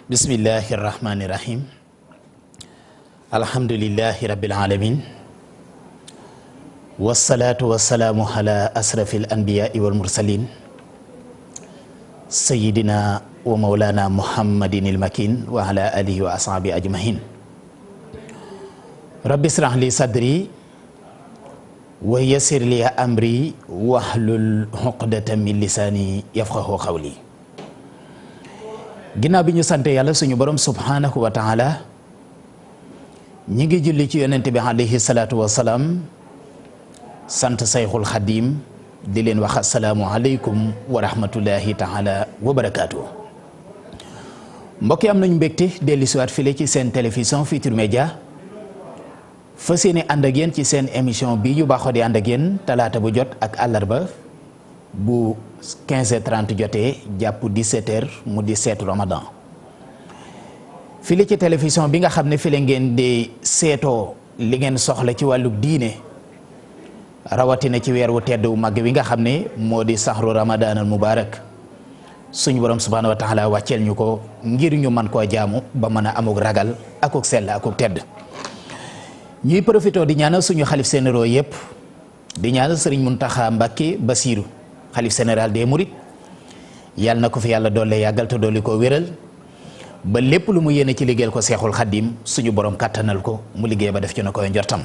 bismillahi irrahmani irrahim alhamdulillahi rabbil alamin wasalaatu wasalaamu ala asrafi al anbiyaai wal mursalin sayidina wa maulana muhammadin il makin wa ala alihi wa ashaabi ajmahin rabbi israh li sadri wa yassir li amri wahlul uqdatan min lisaani yafqahu qawli. ginnaaw bi ñu sante yàlla suñu borom subhanahu wa taala ñi ngi julli ci yonent bi alayhi salaatu wasalaam sant sayxul xadim di leen wax asalaamu aleykum wa rahmatullahi taala wa barakaatu. mbokk yi am nañu mbégte dellu siwaat file ci seen télévision Futurs Médias fas yéene ànd ak yéen ci seen émission bi ñu baaxoo di ànd ak yéen talaata bu jot ak àllarba bu 15h30 jotee jàpp 17h mu di seetu Ramadan file ci télévision bi nga xam ne file ngeen di seetoo li ngeen soxla ci wàllu diine rawatina ci weer wu tedd wu màgg wi nga xam ne moo di saxru Ramadan al mubarak suñu borom subhanahu wa taala wàcceel ñu ko ngir ñu mën koo jaamu ba mën a amuk ragal akuk sell akuk tedd. ñuy profité di ñaanal suñu xalif généraux yëpp di ñaanal sëriñ Muntaxa Mbàkke Basiiru xalif général des Mourides yàlla na ko fi yàlla doole yàggal te doole ko wéral ba lépp lu mu yéene ci liggéeyal ko seexul xaddim suñu borom kàttanal ko mu liggéey ba def ci na koy njortam.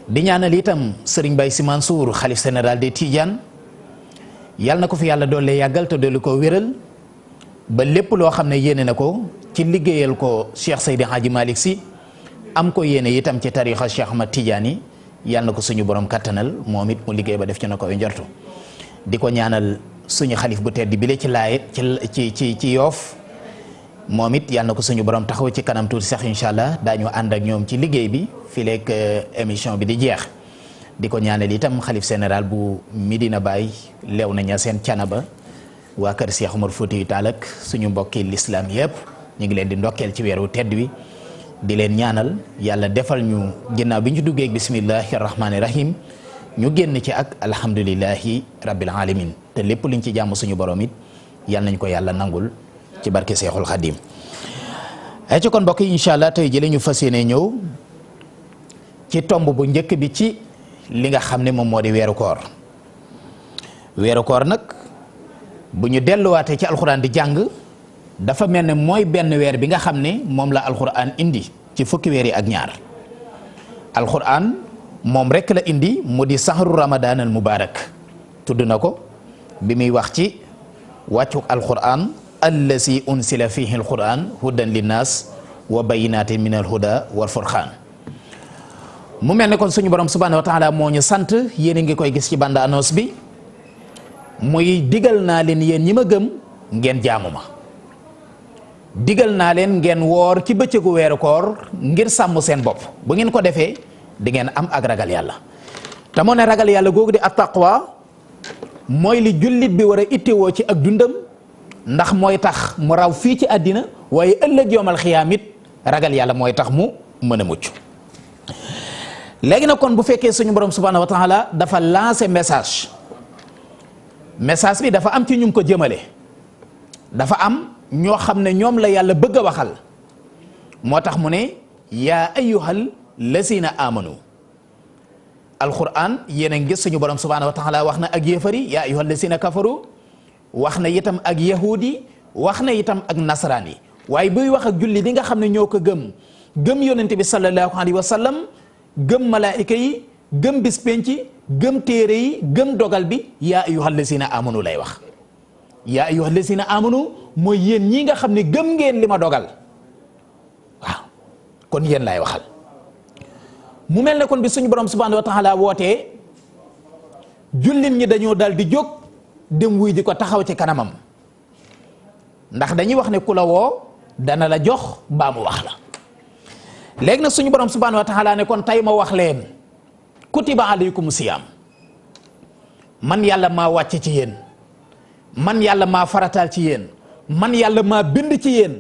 di ñaanal itam sëriñ Baye Sy Mansour xalif général des Tidianes yàlla na ko fi yàlla doole yàggal te doole ko wéral ba lépp loo xam ne yéene na ko ci liggéeyal ko Cheikh Seydi Hadji Malick Sy am ko yéene itam ci tarixa Cheikh Ahmad Tidiane yi yàlla na ko suñu borom kattanal moom it mu liggéey ba def ci na koy njortu. di ko ñaanal suñu xalif bu tedd bi la ci laayet ci yoof moom it yàlla na ko suñu borom taxaw ci kanam tuuti sax incha allah daañu ànd ak ñoom ci liggéey bi fii leeg émission bi di jeex. di ko ñaanal itam xalif général bu Medina Baye lew na ña seen canaba waa kër Cheikh Omar Foutiyou Tall ak suñu mbokki l'islam yëpp ñu ngi leen di ndokkeel ci weeru tedd wi. di leen ñaanal yàlla defal ñu ginnaaw bi ñu duggee ak bismillahi rahmaani rahim ñu génn ci ak alhamdulillahi rabbil alamin te lépp luñ ci jàmm suñu borom it yàlla nañ ko yàlla nangul ci barke Seexul Xadim. ay ci kon mbokk yi incha allah tey jëlee ñu fas yéene ñëw ci tomb bu njëkk bi ci li nga xam ne moom moo di weeru koor. weeru koor nag bu ñu delluwaatee ci alxuraan di jàng. dafa mel ne mooy benn weer bi nga xam ne moom la alxuraan indi ci fukki weer yi ak ñaar alxuraan moom rek la indi mu di saxru ramadan al mubarak tudd na ko bi muy wax ci wàccu alxuraan allazi unsila fihi alxuraan hudan linnaas wa bayinatin min alhuda wal furqaan mu mel ne kon suñu borom subhanahu wa taala moo ñu sant yéen a ngi koy gis ci bande annonce bi muy digal naa leen yéen ñi ma gëm ngeen jaamu ma digal naa leen ngeen woor ci bëccëgu weeru koor ngir sàmm seen bopp bu ngeen ko defee di ngeen am ak ragal yàlla te moo ne ragal yàlla googu di at-taqwa mooy li jullit bi war a ittewoo ci ak dundam ndax mooy tax mu raw fii ci àddina waaye ëllëg yoomal xiyaam it ragal yàlla mooy tax mu mën a mucc. léegi nag kon bu fekkee suñu borom subhanahu wa taala dafa lancé message bi dafa am ci ñu ko jëmale dafa am ñoo xam ne ñoom la yàlla bëgg a waxal moo tax mu ne yaa ayyuhal lazina amanu alquran yéen a ngi gis suñu borom subhanahu wa taala wax na ak yéefari yaa ayyuhal lazina kafaru wax na itam ak yahudi wax na itam ak nasaraan yi waaye buy wax ak julli di nga xam ne ñoo ko gëm yonent bi sallallahu alayhi wa sallam gëm malaayika yi gëm bis penc gëm téere yi gëm dogal bi yaa ayyuhal lazina amanu lay wax yaa ayyuhal lazina amanu mooy yéen ñii nga xam ne gëm ngeen li ma dogal waaw kon yéen laay waxal mu mel ne kon bi suñu borom subhanahu wa taala wootee jullit ñi dañoo dal di jóg dem wuy di ko taxaw ci kanamam ndax dañuy wax ne ku la woo dana la jox baa mu wax la léegi nag suñu borom subhanahu wa taala ne kon tey ma wax leen kutiba alaykum siyam man yàlla maa wàcce ci yéen man yàlla maa farataal ci yéen man yàlla maa bind ci yéen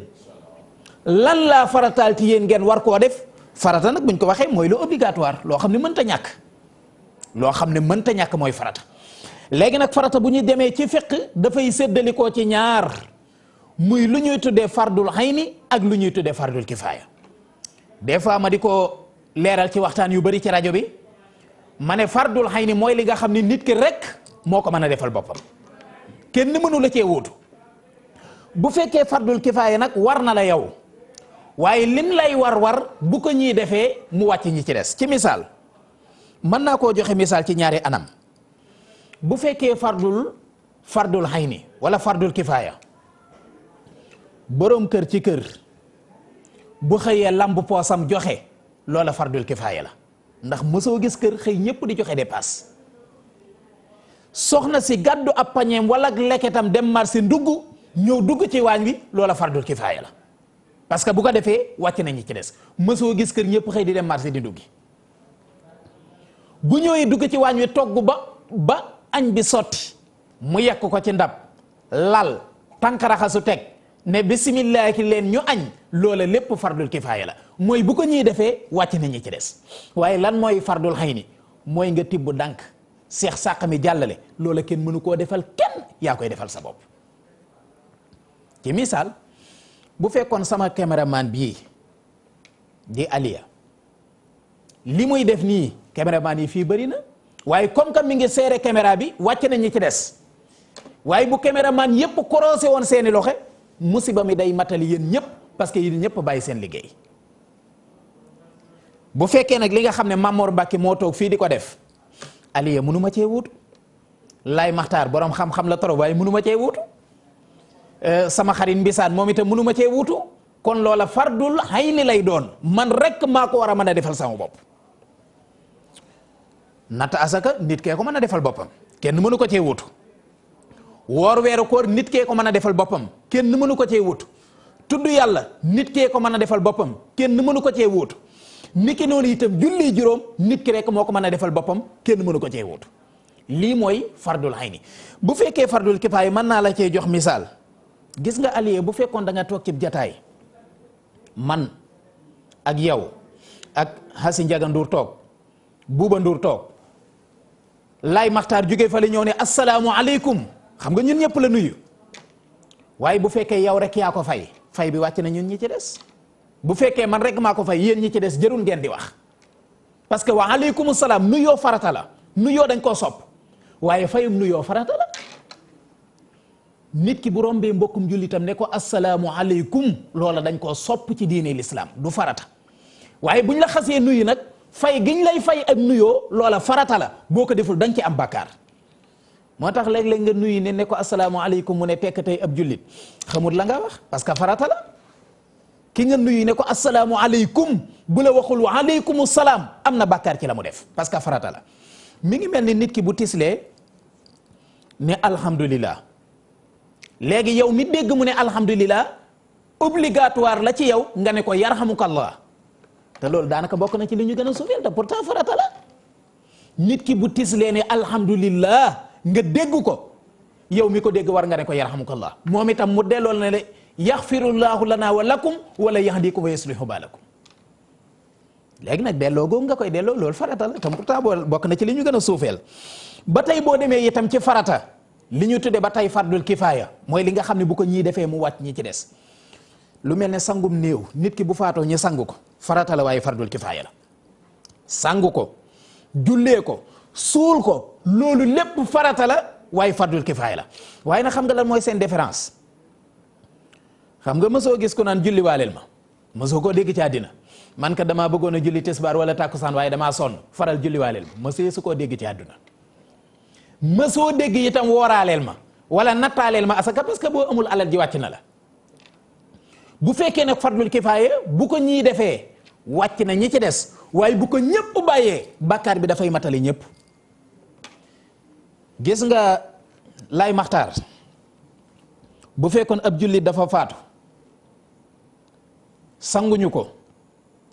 lan laa farataal ci yéen ngeen war koo def farata nag buñ ko waxee mooy lu obligatoire loo xam ne mënta ñàkk loo xam ne mënta ñàkk mooy farata léegi nag farata bu ñu demee ci fiqh dafay séddalikoo ci ñaar muy lu ñuy tuddee fardul hayni ak lu ñuy tuddee fardul kifaaya. des fois ma di ko leeral ci waxtaan yu bari ci rajo bi ma ne fardul hayni mooy li nga xam ne nit ki rek moo ko mën a defal boppam kenn mënu la cee wuutu. bu fekkee fardul kifaaya nag war na la yow waaye lim lay war bu ko ñii defee mu wàcc ñi ci des. ci misaal mën naa koo joxe misaal ci ñaari anam bu fekkee fardul hayni wala fardul kifaaya boroom kër ci kër bu xëyee lamb poosam joxe loola fardul kifaaya la ndax mosoo gis kër xëy ñépp di joxe dépasse. soxna si gàddu ab pañeem wala leketam dem marché ndugg ñëw dugg ci waañ wi loola fardul kifaaya la parce que bu ko defee wàcc nañu ci des mësoo gis kër ñëpp xëy di dem marché di duggi bu ñëwee dugg ci waañ wi togg ba añ bi sotti mu yekk ko ci ndab lal tànk raxasu teg ne bisimilah ki leen ñu añ loola lépp fardul kifaaya la mooy bu ko ñuy defee wàcc nañu ci des waaye lan mooy fardul hayni mooy nga tibb dànk seex sàq mi jàllale loola kenn mënu koo defal kenn yaa koy defal sa bopp. ci misaal bu fekkoon sama caméraman bii di Aliya li muy def nii caméraman yi fii bëri na waaye comme que mi ngi seere caméra bi wàcc na ñi ci des waaye bu caméraman yépp korosé woon seeni loxo musiba mi day matali yéen ñëpp parce que yéen ñëpp bàyyi seen liggéey. bu fekkee nag li nga xam ne Mamor Mbacke moo toog fii di ko def Aliya mënu ma cee wuutu Laay Maxtaar borom xam-xam la trop waaye mënu ma cee wuutu. sama xarit mbisaan moom itam mënu ma cee wuutu kon loola fardul hayni lay doon man rek maa ko war a mën a defal sama bopp. natt asaka nit kee ko mën a defal boppam kenn mënu ko cee wuutu woor weeru koor nit kee ko mën a defal boppam kenn mënu ko cee wuutu tudd yàlla nit kee ko mën a defal boppam kenn mënu ko cee wuutu niki noonu itam julli juróom nit ki rek moo ko mën a defal boppam kenn mënu ko cee wuutu lii mooy fardul hayni. bu fekkee fardul kifaaya mën naa la cee jox misaal. gis nga Alié bu fekkoon da nga toog ci jataay man ak yow ak Xasi Njaga Nduur toog Buuba Nduur toog Laay Maxtaar jóge fa la ñëw ne asalaamu aleykum xam nga ñun ñëpp la nuyu waaye bu fekkee yow rek yaa ko fay bi wàcc na ñun ñi ci des bu fekkee man rek maa ko fay yéen ñi ci des jërul ngeen di wax parce que wa aleykum salaam nuyoo farata la nuyoo dañ koo sopp waaye fayum nuyoo farata la. nit ki bu rombee mbokkum jullitam ne ko assalaamu aleykum loola dañ koo sopp ci diine l'islam du farata waaye buñ la xasee nuyu nag fay giñ lay fay ak nuyoo loola farata la boo ko deful dañ ci am bàkkaar moo tax léeg-léeg nga nuyu ne ko assalaamu aleykum mu ne tekk tey ab jullit xamul la nga wax parce que farata la ki nga nuyu ne ko assalaamu aleykum bu la waxul wa aleykum salaam am na bàkkaar ci la mu def parce que farata la mi ngi mel ni nit ki bu tislee ne alhamdulillah léegi yow mi dégg mu ne alhamdulillah obligatoire la ci yow nga ne ko yarhamukallah te loolu daanaka bokk na ci li ñu gën a suufeel te pourtant farata la nit ki bu tislee ne alhamdulillah nga dégg ko yow mi ko dégg war nga ne ko yarhamukallah moom itam mu delloo na le yaxfirullahu lana wa lakum wala yahdikum wa yuslihu baalakum léegi nag delloo googu nga koy delloo loolu farata la te pourtant bokk na ci li ñu gën a suufeel ba tey boo demee itam ci farata li ñu tudde ba tey fardul kifaaya mooy li nga xam ne bu ko ñii defee mu wàcc ñi ci des lu mel ne sangum néew nit ki bu faatoo ñu sangu ko farata la waaye fardul kifaaya la sangu ko jullee ko suul ko loolu lépp farata la waaye fardul kifaaya la waaye nag xam nga lan mooy seen différence xam nga mësoo gis ko naan julli waaleel ma mësoo koo dégg ci àddina man ka damaa bëggoon a julli tisbaar wala tàkkusaan waaye damaa sonn faral julli waaleel ma mësee su koo dégg ci àdduna mësoo dégg itam wooraaleel ma wala nattaaleel ma asaka parce que boo amul alal ji wàcc na la bu fekkee nag fardul kifaaya bu ko ñii defee wàcc na ñi ci des waaye bu ko ñëpp bàyyee bàkkaar bi dafay matali ñëpp gis nga Laay Maxtaar bu fekkoon ab jullit dafa faatu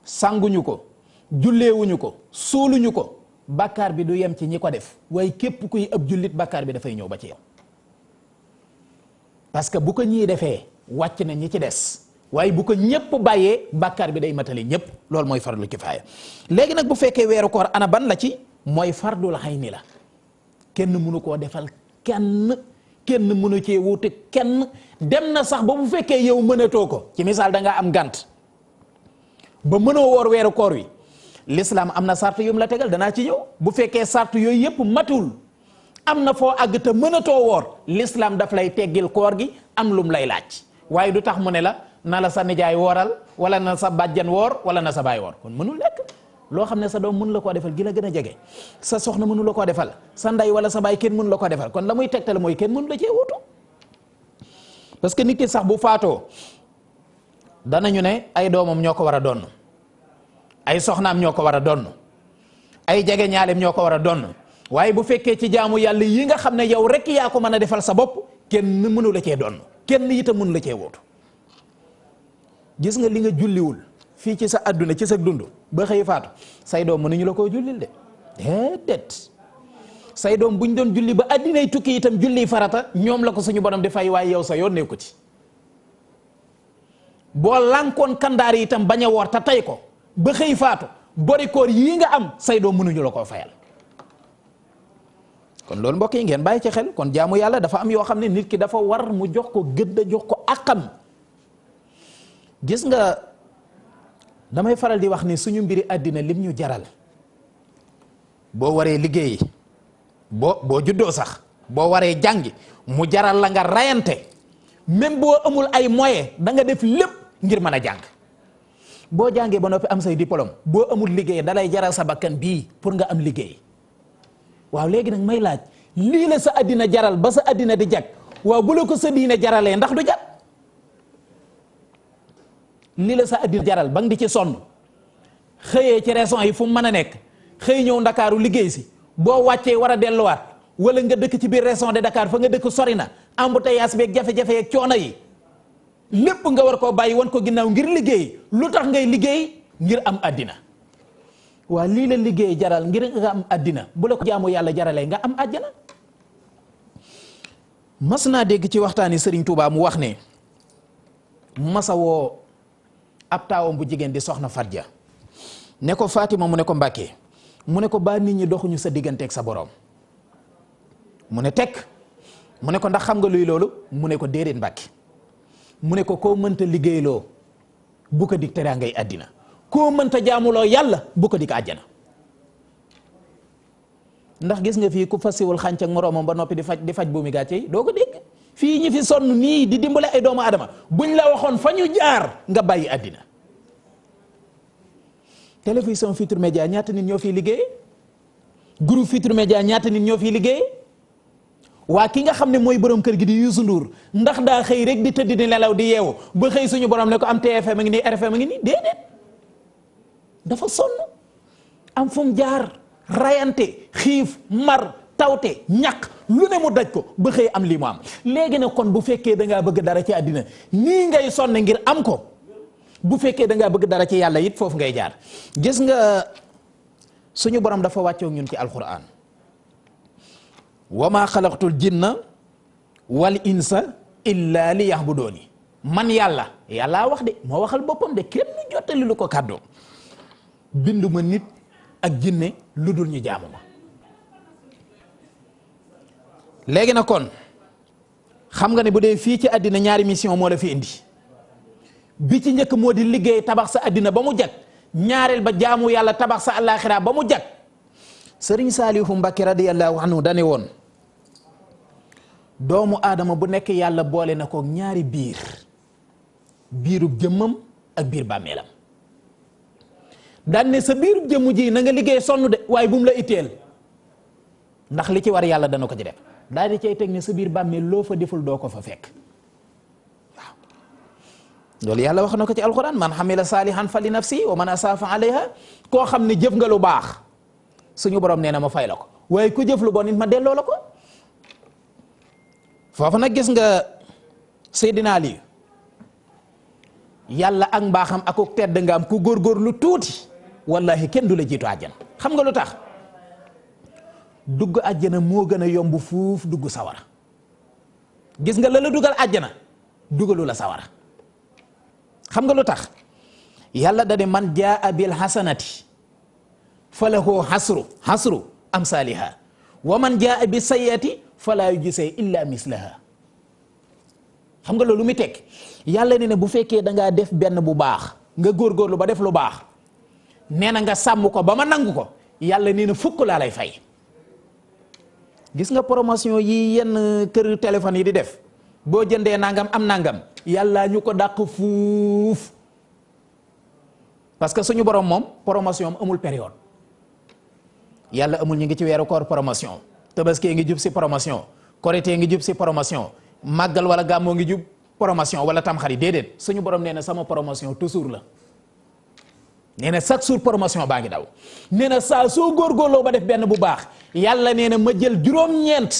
sanguñu ko julleewuñu ko suuluñu ko bàkkaar bi du yem ci ñi ko def waaye képp kuy ab jullit bàkkaar bi dafay ñëw ba ci yow parce que bu ko ñii defee wàcc na ñi ci des waaye bu ko ñëpp bàyyee bàkkaar bi day matali ñëpp loolu mooy fardul kifaaya léegi nag bu fekkee weeru koor ana ban la ci mooy fardul hayni la kenn mënu koo defal kenn kenn mënu cee wuute kenn. dem na sax ba bu fekkee yow mënatoo ko ci misaal da ngaa am gànt ba mënoo woor weeru koor wi l'islam am na sart yu mu la tegal danaa ci ñëw bu fekkee sart yooyu yëpp matul am na foo àgg te mënatoo woor l'islam daf lay teggil koor gi am lum lay laaj waaye du tax mu ne la na la sa nijaay wooral wala na sa bàjjan woor wala na sa baay woor kon mënul nekk loo xam ne sa doom mënu la koo defal gi la gën a jege sa soxna mënu la koo defal sa ndey wala sa baay kenn mënu la koo defal kon la muy tegtal mooy kenn mënu la cee wutu parce que nit ki sax bu faatoo danañu ne ay doomam ñoo ko war a donn ay soxnaam ñoo ko war a donn ay jege ñaaleem ñoo ko war a donn waaye bu fekkee ci jaamu yàlla yi nga xam ne yow rek yaa ko mën a defal sa bopp kenn mënu la cee donn kenn itam mënu la cee wutu gis nga li nga julliwul fii ci sa adduna ci sa dund ba xëy faatu say doom mënuñu la koo jullil de déedéet say doom buñ doon julli ba addinay tukki itam julli farata ñoom la ko suñu borom di fay waaye yow sa yoon nekku ci boo lànkoon kandaar yi itam bañ a woor te tey ko ba xëy faatu bori koor yii nga am say doom mënuñu la koo fayal kon loolu mbokk yi ngeen bàyyi ci xel kon jaamu yàlla dafa am yoo xam ne nit ki dafa war mu jox ko gëdd jox ko àqam gis nga damay faral di wax ni suñu mbiri àddina lim ñu jaral boo waree liggéeyi boo juddoo sax boo waree jàngi mu jaral la nga rayante même boo amul ay moyens da nga def lépp ngir mën a jàng boo jàngee ba noppi am say diplôme boo amul liggéey dalay jaral sa bakkan bii pour nga am liggéey waaw léegi nag may laaj lii la sa àddina jaral ba sa àddina di jag waaw bu la ko sa diine jaralee ndax du jag lii la sa àddina jaral ba nga di ci sonn xëyee ci régions yi fu mu mën a nekk xëy ñëw ndakaaru liggéey si boo wàccee war a delluwaat wala nga dëkk ci biir région de Dakar fa nga dëkk sori na embouteillage beeg jafe-jafe yeeg coono yi lépp nga war koo bàyyi wan ko ginnaaw ngir liggéey lu tax ngay liggéey ngir am àddina waa lii la liggéey jaral ngir nga am àddina bu la ko jaamu yàlla jaralee nga am àjjana mas naa dégg ci waxtaani Serigne Touba mu wax ne masa woo ab taawam bu jigéen di soxna Fatja ne ko Fatima mu ne ko Mbàkke mu ne ko baa nit ñi doxuñu sa digganteeg sa borom mu ne tekk mu ne ko ndax xam nga luy loolu mu ne ko déedéet Mbàkke mu ne ko koo mënta liggéeyloo bu ko dig teraangay àddina koo mënta jaamuloo yàlla bu ko dig àjjana ndax gis nga fii ku fasiwul xànc ak moroomam ba noppi di faj buumi gàcce yi doo ko dégg fii ñi fi sonn nii di dimbale ay doomu adama buñ la waxoon fa ñu jaar nga bàyyi àddina télévision Futurs Médias ñaata nit ñoo fiy liggéey groupe Futurs Médias ñaata nit ñoo fiy liggéey waa ki nga xam ne mooy borom kër gi di Youssou Ndour ndax daa xëy rek di tëdd di nelaw di yeewu ba xëy suñu borom ne ko am TFM a ngi nii RFM a ngi nii déedéet dafa sonn am fu mu jaar rayante xiif mar tawte ñàkk lu ne mu daj ko ba xëy am lii mu am léegi nag kon bu fekkee da ngaa bëgg dara ci àddina nii ngay sonne ngir am ko bu fekkee da ngaa bëgg dara ci yàlla it foofu ngay jaar gis nga suñu borom dafa wàccoo ñun ci alquran wa ma xalaqtul jinna wal insa illa li yahbudooni man yàlla wax de moo waxal boppam de kenn jottali lu ko kàddoo binduma nit ak jinne lu dul ñu jaamu ma léegi na kon xam nga ne bu dee fii ci àddina ñaari mission moo la fi indi bi ci njëkk moo di liggéey tabax sa àddina ba mu jag ñaareel ba jaamu yàlla tabax sa àllaaxira ba mu jag sëriñ Saalihu Mbàkke radiyallahu anhu dane woon doomu aadama bu nekk yàlla boole na ko ñaari biirub jëmmam ak biir bàmmeelam daan ne sa biirub jëmm ji na nga liggéey sonn de waaye bu mu la itteel ndax li ci war yàlla dana ko ci def daal di cay teg ne sa biir bàmmeel loo fa deful doo ko fa fekk waaw loolu yàlla wax na ko ci alquran man xamila saalihan fa li nafsi wa man asaafa alayha koo xam ne jëf nga lu baax suñu borom nee na ma fay la ko waaye ku jëf lu bon nit ma delloo la ko foofu nag gis nga Seydina Ali yàlla ak mbaaxam ak tedd nga am ku góorgóor lu tuuti wallahi kenn du la jiitu àjjana xam nga lu tax dugg àjjana moo gën a yomb fuuf dugg sawara gis nga la dugal àjjana dugalu la sawara xam nga lu tax yàlla da ne man jaa bil hasanati falahu hasru amsaliha wa man jaa bi sayyati falaa yujzaa illa mislaha. xam nga loolu muy tekk yàlla ne bu fekkee da ngaa def benn bu baax nga góorgóorlu ba def lu baax nee na nga sàmm ko ba ma nangu ko yàlla nee na fukk laa lay fay. gis nga promotion yi yenn kër téléphone yi di def boo jëndee nangam am nangam yàlla ñu ko dàq fuuf parce que suñu borom moom promotion am amul période. yàlla amul ñu ngi ci weeru koor promotion tabaski ngi jub si promotion korité ngi jub si promotion màggal wala gàmmoo ngi jub promotion wala tamxarit déedéet suñu borom nee na sama promotion toujours la. nee na chaque jour promotion baa ngi daw nee na saa soo góorgóorloo ba def benn bu baax yàlla nee na ma jël juróom-ñeent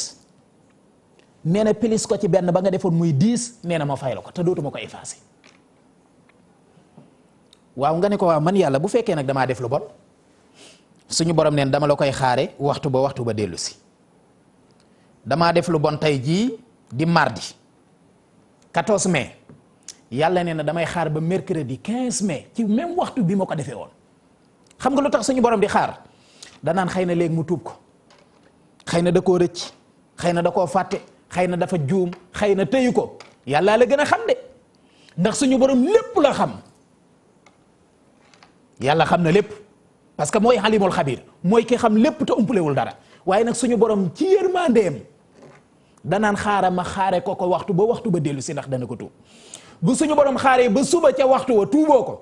nee na pilis ko ci benn ba nga defoon muy 10 nee na ma fay la ko te dootuma ko effacé. waaw nga ne ko waaw man yàlla bu fekkee nag damaa def lu bon suñu borom neen dama la koy xaare waxtu ba dellu si. damaa def lu bon tey jii di mardi 14 mai yàlla nee na damay xaar ba mercredi 15 mai ci même waxtu bi ma ko defee woon. xam nga lu tax suñu borom di xaar danaan xëy na léegi mu tuub ko xëy na da koo rëcc xëy na da koo fàtte xëy na dafa juum xëy na tëyu ko yàlla la gën a xam de ndax suñu borom lépp la xam. yàlla xam na lépp parce que mooy alimul xabir mooy ki xam lépp te umpulewul dara waaye nag suñu borom ci yërmandeem danaan xaara ma xaare ko waxtu ba dellu si ndax dana ko tuub bu suñu borom xaaree ba suba ca waxtu wa tuuboo ko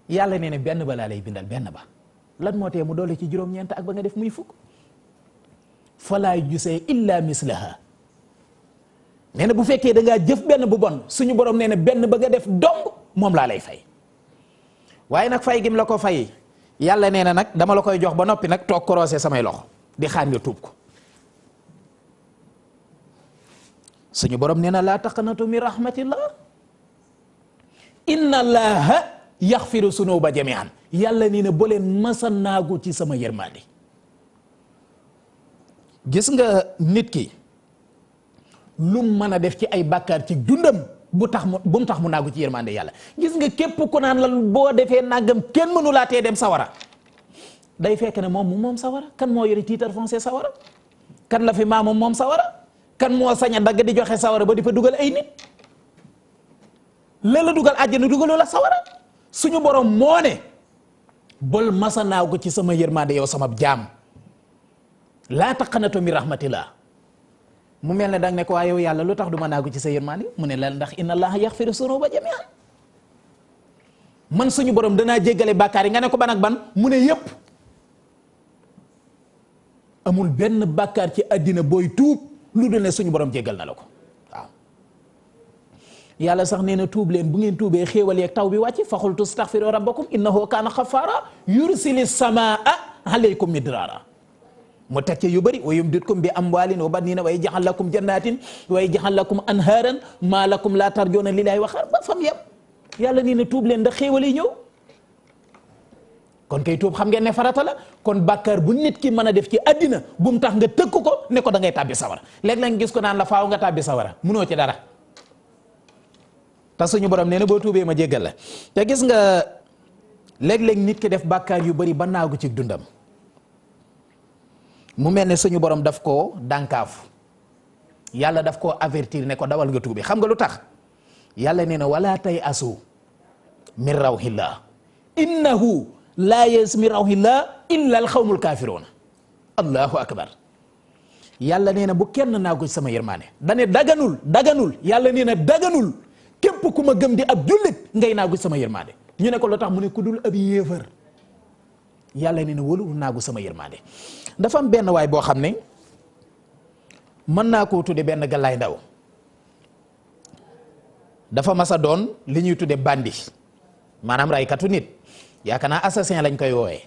yàlla nee na benn ba laa lay bindal benn ba lan moo tee mu doole ci juróom-ñeent ak ba nga def muy fukk falaa yujzaa illa mislaha. nee na bu fekkee da ngaa jëf benn bu bon suñu borom nee na benn ba nga def dong moom laa lay fay waaye nag fay gim la ko fay yàlla nee na nag dama la koy jox ba noppi nag toog korosé samay loxo di xaar nga tuub ko. suñu borom nee na laa taqnatu min rahmatillah inna allaha yaxfiru sunuba jamian yàlla nee na boo leen masa naagu ci sama yërmande. gis nga nit ki lu mën a def ci ay bàkkaar ci dundam bu mu tax mu naagu ci yërmande yàlla. gis nga képp ku naan la boo defee nangam kenn mënu laa tee dem sawara day fekk ne moom sawara kan moo yore titre foncier sawara kan la fi moom sawara kan moo sañ a dagg di joxe sawara ba di fa dugal ay nit la dugal àjjana dugaloo la sawara suñu borom moo ne bol masa naagu ci sama yërmande yow sama jaam laa taqnatu min rahmatillah. mu mel ne danga ne ko waa yow yàlla lu tax du ma naagu ci sa yërmande mu ne la ndax inna allaha yaxfiru sunuba jamian man suñu borom danaa jéggale bàkkaar yi nga ne ko ban ak ban mu ne yépp amul benn bàkkaar ci àddina booy tuub lu dul ne suñu borom jéggal na la ko waaw. yàlla sax nee na tuub leen bu ngeen tuubee xéewal yeeg taw bi wàcc fa qultu astaghfiru rabbakum innahu kaana xafaara yursili samaa alaykum midraara mu teg ci yu bëri wa yumditkum bi amwaalin wa baniina wa yaj'al lakum jannatin wa yaj'al lakum anhaaran maa lakum laa tarjuuna lillaahi waqaar ba fam yem yàlla nee na tuub leen ndax xéewal yi ñëw. kon kay tuub xam ngeen ne farata la kon bàkkaar bu nit ki mën a def ci àddina bu mu tax nga tëkk ko ne ko da ngay tàbbi sawara léeg-léeg gis ko naan la faaw nga tàbbi sawara munoo ci dara te suñu borom nee na boo tuubee ma jéggal la. te gis nga léeg-léeg nit ki def bàkkaar yu bari ba naagu ci dundam mu mel ne suñu borom daf koo dànkaafu yàlla daf koo avertir ne ko dawal nga tuubi xam nga lu tax yàlla nee na wala tay asu min rawhillah innahu laa yes min rawhillah illa al xawmul kaafiruuna allahu akbar yàlla nee na bu kenn naagu ci sama yërmaane dane daganul yàlla nee na daganul képp ku ma gëm di ab jullit ngay naagu ci sama yërmaane ñu ne ko lu tax mu ne ku dul ab yéefar yàlla nee na wóoluwul naagu sama yërmaande. dafa am benn waay boo xam ne mën naa koo tudde benn galaay ndaw dafa masa doon li ñuy tudde bandi maanaam raykatu nit yaakaar naa assassin lañ koy woowee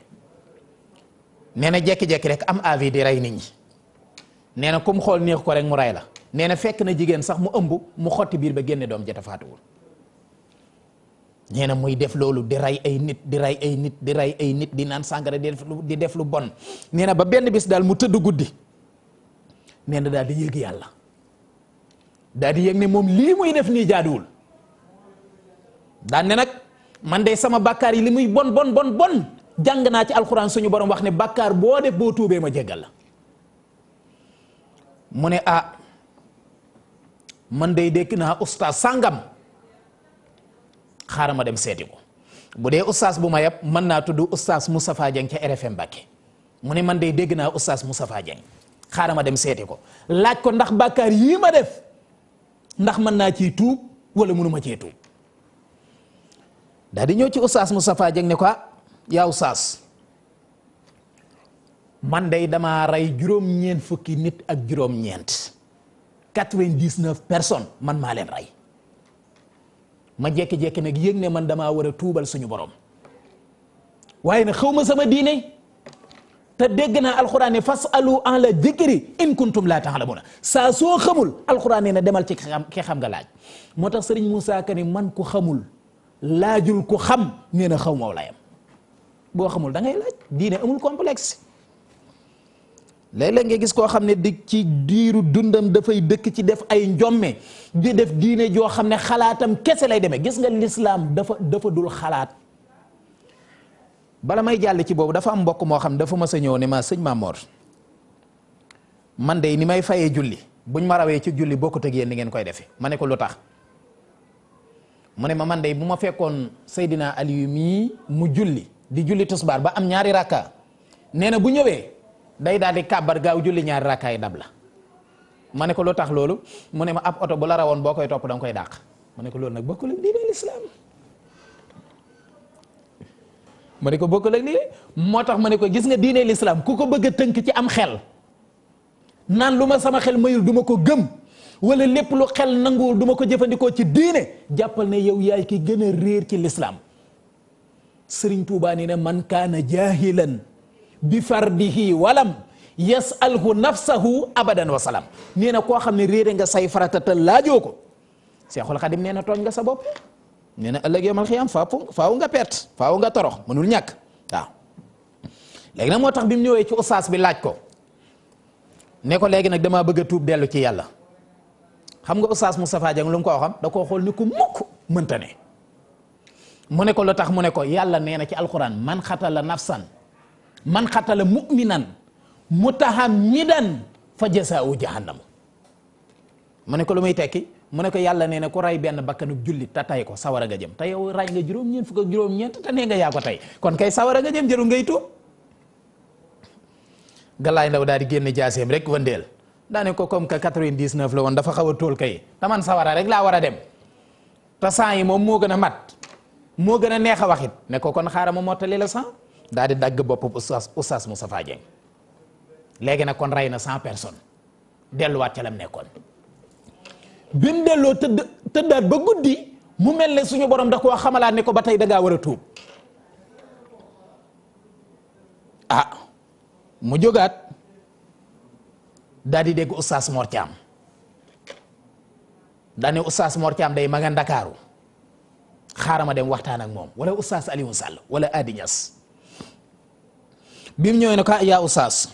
nee na jekki-jekki rek am avis di rey nit ñi nee na kum xool neex ko rek mu rey la nee na fekk na jigéen sax mu ëmb mu xotti biir ba génne doom jota faatuwul nee na muy def loolu di rey ay nit di rey ay nit di rey ay nit di naan sàngara di def lu bon nee na ba benn bis daal mu tëdd guddi nee na daal di yëg yàlla daal di yëg ne moom lii muy def nii jaaduwul daan ne nag man de sama bàkkaar yi li muy bon jàng naa ci alxuraan suñu borom wax ne bàkkaar boo def boo tuubee ma jéggal la mu ne ah man day dégg naa ustaas sàngam xaaral ma dem seeti ko bu dee ustaas bu ma yab mën naa tudd ustaas Moustapha Dieng ca RFM Mbacké mu ne man day dégg naa ustaas Moustapha Dieng xaaral ma dem seeti ko laaj ko ndax bàkkaar yii ma def ndax mën naa ciy tuub wala mënuma cee tuub daal di ñëw ci ustaas Moustapha Dieng ne ko yaa ustaas man day damaa rey juróom-ñeent fukki nit ak juróom-ñeent 99 personnes man maa leen rey ma jékki-jékki nag yëg ne man damaa war a tuubal suñu borom waaye nag xaw ma sama diine te dégg naa alxuraan ne fasalu ahla dikri in kuntum laa ta'lamuuna saa soo xamul alxuraan ne na demal ci ki xam nga laaj moo tax sëriñ Moussa Ka ni man ku xamul laajul ku xam nee na xaw ma layam boo xamul da ngay laaj diine amul complexe. léeg-léeg nga gis koo xam ne di ci diiru dundam dafay dëkk ci def ay njomme di def diine joo xam ne xalaatam kese lay demee gis nga lislaam dafa dul xalaat. bala may jàll ci boobu dafa am mbokk moo xam dafa mas a ñëw ne ma sëñ Mamor man de ni may fayee julli buñ ma rawee ci julli bokkut ak yéen ni ngeen koy defee ma ne ko lu tax mu ne ma man de bu ma fekkoon Seydina Aliyu mii mu julli di julli tusbaar ba am ñaari rakka nee na bu ñëwee day daal di kàbbar gaaw julli ñaari rakkaay dab la ma ne ko lu tax loolu mu ne ma ab oto bu la rawoon boo koy topp da nga koy dàq ma ne ko loolu nag bokkul ak diine lislaam ma ne ko bokkul ak diine moo tax ma ne ko gis nga diine lislaam ku ko bëgg a tënk ci am xel naan lu ma sama xel mayul du ma ko gëm wala lépp lu xel nanguwul du ma ko jëfandikoo ci diine jàppal ne yow yaay ki gën a réer ci lislaam Sëriñ Tuubaa ni ne man kaana jaahilan bi fardihi walam yasalhu nafsahu abadan wa salaam nee na koo xam ne réere nga say farata te laajoo ko Seexul Xadim nee na tooñ nga sa bopp nee na ëllëg yawmal xiyaam faaw nga perte faaw nga torox mënul ñàkk waaw léegi nag moo tax bi mu ñëwee ci ustaas bi laaj ko ne ko léegi nag damaa bëgg a tuub dellu ci yàlla xam nga ustaas Moustapha Dieng lu mu ko waxam da koo xool ni ku mukk mënta ne mu ne ko lu tax mu ne ko yàlla nee na ci alquran man xatala nafsan man xatala mu'minan mutahammidan fa jasaa'u jahannam mu ne ko lu muy tekki mu ne ko yàlla nee na ku ray benn bakkanu jullit te tay ko sawara nga jëm te yow ray nga juróom-ñeent fukk ak juróom-ñeent te nee nga yaa ko tey kon kay sawara nga jëm jëru ngay tuub Galaay Ndaw daal di génn jaaseem rek wëndeel daane ko comme que 99 la woon dafa xaw a tóol kay te man sawara rek laa war a dem te 100 yi moom moo gën a mat moo gën a neex a waxit ne ko kon xaaral ma mottali la 100 daal di dagg bopp Oustaz Moustapha Dieng léegi nag kon rey na 100 personnes delluwaat ca lam nekkoon bi mu delloo tëddaat ba guddi mu mel ne suñu borom da koo xamalaat ne ko ba tey da ngaa war a tuub mu jógaat daal di dégg Oustaz Mor Thiam daane Oustaz Mor Thiam day ma nga Ndakaaru xaaral ma dem waxtaan ak moom wala Oustaz Alioune Sall wala Adi Niass bi mu ñëwee ne ko yaa Oustaz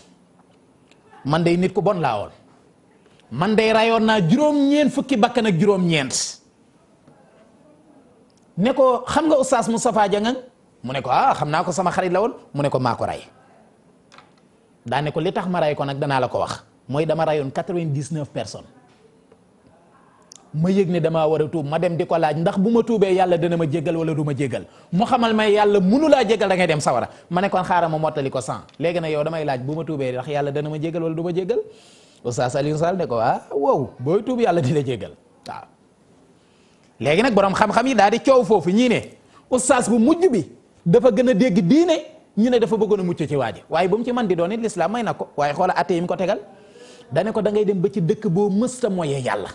man day nit ku bon laa woon man day rayoon naa juróom-ñeent fukki bakkan ak juróom-ñeent ne ko xam nga Oustaz Moustapha Dieng mu ne ko xam naa ko sama xarit la woon mu ne ko maa ko ray daane ko li tax ma ray ko nag danaa la ko wax mooy dama rayoon 99 personnes ma yëg ne damaa war a tuub ma dem di ko laaj ndax bu ma tuubee yàlla dana ma jéggal wala du ma jéggal mu xamal may yàlla munu laa jéggal da ngay dem sawara ma ne kon xaaral ma mottali ko 100 léegi nag yow damay laaj bu ma tuubee ndax yàlla dana ma jéggal wala du ma jéggal Oustaz Alioune Sall ne ko wow booy tuub yàlla di la jéggal waaw léegi nag borom xam-xam yi daal di coow foofu ñii ne Oustaz bu mujj bi dafa gën a dégg diine ñu ne dafa bëggoon a mucc ci waaji waaye bu mu ci man di doon it lislaam may na ko waaye xoola atte yi mu ko tegal dane ko da ngay dem ba ci dëkk boo mësta moyee yàlla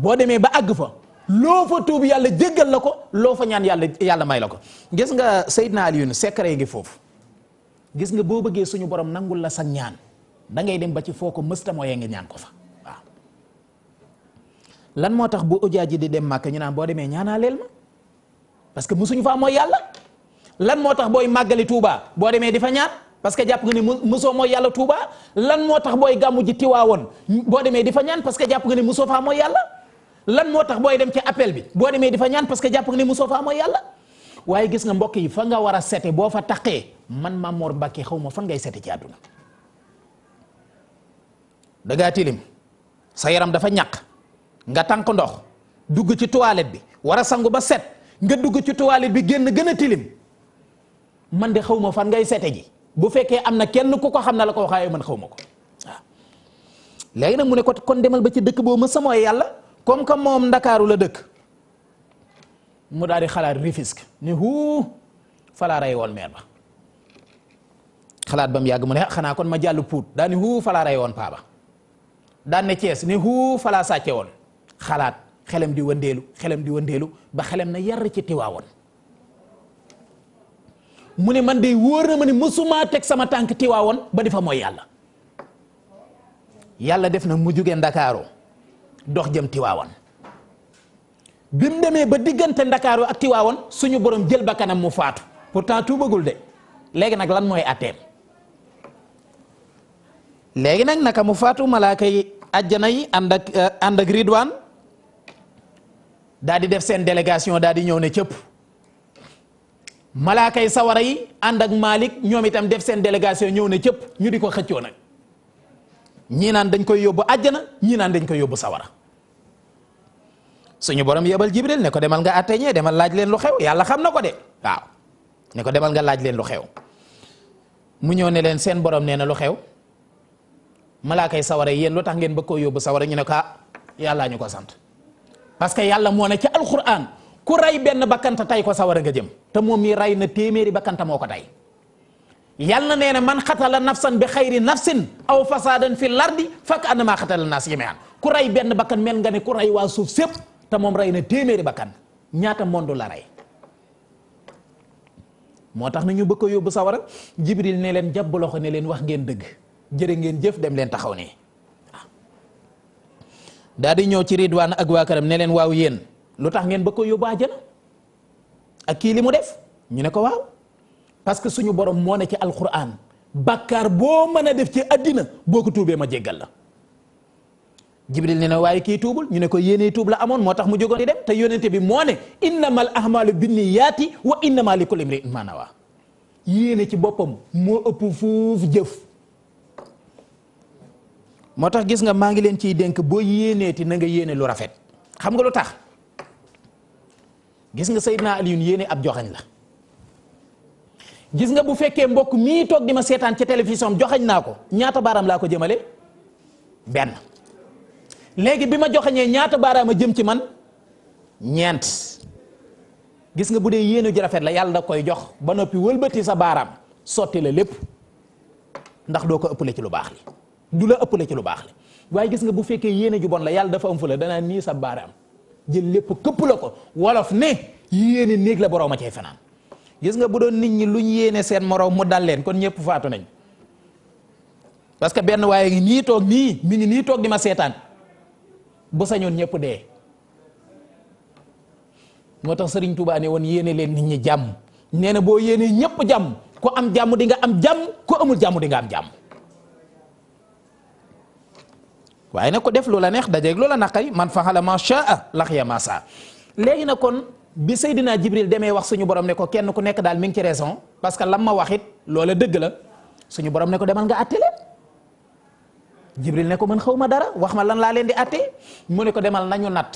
boo demee ba àgg fa loo fa tuub yàlla jéggal la ko loo fa ñaan yàlla may la ko gis nga Seydina Alioune secret ngi foofu gis nga boo bëggee suñu borom nangul la sa ñaan da ngay dem ba ci foo ko mësta moyee nga ñaan ko fa waaw lan moo tax bu ujaaji di dem Màkka ñu naan boo demee ñaanaa leel ma parce que musuñu faa mooy yàlla lan moo tax booy màggali Touba boo demee di fa ñaan parce que jàpp nga ne musoo mooy yàlla Touba lan moo tax booy gàmmu ji Tiwaawoon boo demee di fa ñaan parce que jàpp nga ne musoo faa mooy yàlla lan moo tax booy dem ci appel bi boo demee di fa ñaan parce que jàpp nga ne musoo faa mooy yàlla waaye gis nga mbokk yi fa nga war a sete boo fa taqee man Mamor Mbacke xaw ma fan ngay sete ci àdduna da ngaa tilim sa yaram dafa ñàkk nga tànk ndox dugg ci toilette bi war a sangu ba set nga dugg ci toilette bi génn gën a tilim man de xaw ma fan ngay sete ji bu fekkee am na kenn ku ko xam na la ko waxaaye man xaw ma ko waaw léegi nag mu ne ko kon demal ba ci dëkk boobu ma samooy yàlla comme que moom ndakaaru la dëkk mu daal di xalaat Rufisque ni huu falaa rey woon meer ba xalaat ba mu yàgg mu ne xanaa kon ma jàll Pout daa ni huu falaa rey woon paa ba daan ne Thiès ni huu falaa sàcce woon xalaat xelam di wëndeelu ba xelam na yar ci Tiwaawoon mu ne man de wóor na ma ne mësumaa teg sama tànk Tiwaawoon ba di fa mooy yàlla def na mu jóge Ndakaaru dox jëm Tiwaawoon bi mu demee ba diggante Ndakaaru ak Tiwaawoon suñu borom jël ba kanam mu faatu pourtant tuubagul de léegi nag lan mooy atteem léegi nag naka mu faatu malaaka yi àjjana yi ànd ak Ridwaan daal di def seen délégation daal di ñëw ne cëpp malaaka yi sawara yi ànd ak Malik ñoom itam def seen délégation ñëw ne cëpp ñu di ko xëccoo nag ñii naan dañ koy yóbbu àjjana ñii naan dañ koy yóbbu sawara suñu borom yebal Jibril ne ko demal nga atteñee demal laaj leen lu xew yàlla xam na ko de waaw ne ko demal nga laaj leen lu xew mu ñëw ne leen seen borom nee na lu xew malaaka yi sawara yi yéen lu tax ngeen bëgg koo yóbbu sawara ñu ne ko yàllaa ñu ko sant parce que yàlla moo ne ci alquran ku rey benn bakkanta tay ko sawara nga jëm te moom mi rey na téeméeri bakkanta moo ko tay yàlla nee na man xatala nafsan bi xayri nafsin aw fasadan fi lardi fakk annama xatala naas jami'an ku rey benn bakkan mel nga ne ku rey waa suuf sépp te moom rey na téeméeri bakkan ñaata monde la rey moo tax na ñu bëgg ko yóbbu sawara Jibril ne leen jàpp loxo ne leen wax ngeen dëgg jërë ngeen jëf dem leen taxaw ne waaw daal di ñëw ci Ridwaan ak waa këram ne leen waaw yéen lu tax ngeen bëgg ko yóbbu àjjana ak kii li mu def ñu ne ko waaw parce que suñu borom moo ne ci alquran bàkkaar boo mën a def ci àddina boo ko tuubee ma jéggal la Jibril ne na waaye kii tuubul ñu ne ko yéenee tuub la amoon moo tax mu jógoon di dem te yónente bi moo ne innamal ahmaalu binniyaati wa innama likulli imri'in ma nawaa yéene ci boppam moo ëpp fuuf jëf moo tax gis nga maa ngi leen ciy dénk boo yéeneeti na nga yéene lu rafet xam nga lu tax gis nga Seydina Aliyun yéene ab joxañ la gis nga bu fekkee mbokk mii toog di ma seetaan ci télévision joxañ naa ko ñaata baaraam laa ko jëmale benn léegi bi ma joxañee ñaata baaraam a jëm ci man ñeent gis nga bu dee yéene ju rafet la yàlla da koy jox ba noppi wëlbati sa baaraam sotti la lépp ndax doo ko ëppale ci lu baax li du la ëppale ci lu baax li waaye gis nga bu fekkee yéene ju bon la yàlla dafa am fu la danaa nii sa baaraam jël lépp këpp la ko wolof ne yéene néeg la boroom a cay fanaan gis nga bu doon nit ñi luñ yéene seen moroom mu dal leen kon ñëpp faatu nañ parce que benn waaye ngi nii toog nii mi ngi nii toog di ma seetaan bu sañoon ñëpp dee moo tax Sëriñ Tuubaa ne woon yéene leen nit ñi jàmm nee na boo yéenee ñëpp jàmm ku am jàmm di nga am jàmm ku amul jàmm di nga am jàmm waaye nag ko def lu la neex dajeeg lu la naqari man faxala ma shaa laqiya ma saa léegi nag kon bi Seydina Jibril demee wax suñu borom ne ko kenn ku nekk daal mi ngi ci raison parce que lam ma wax it loola dëgg la suñu borom ne ko demal nga àtte leen Jibril ne ko man xaw ma dara wax ma lan laa leen di àtte mu ne ko demal nañu natt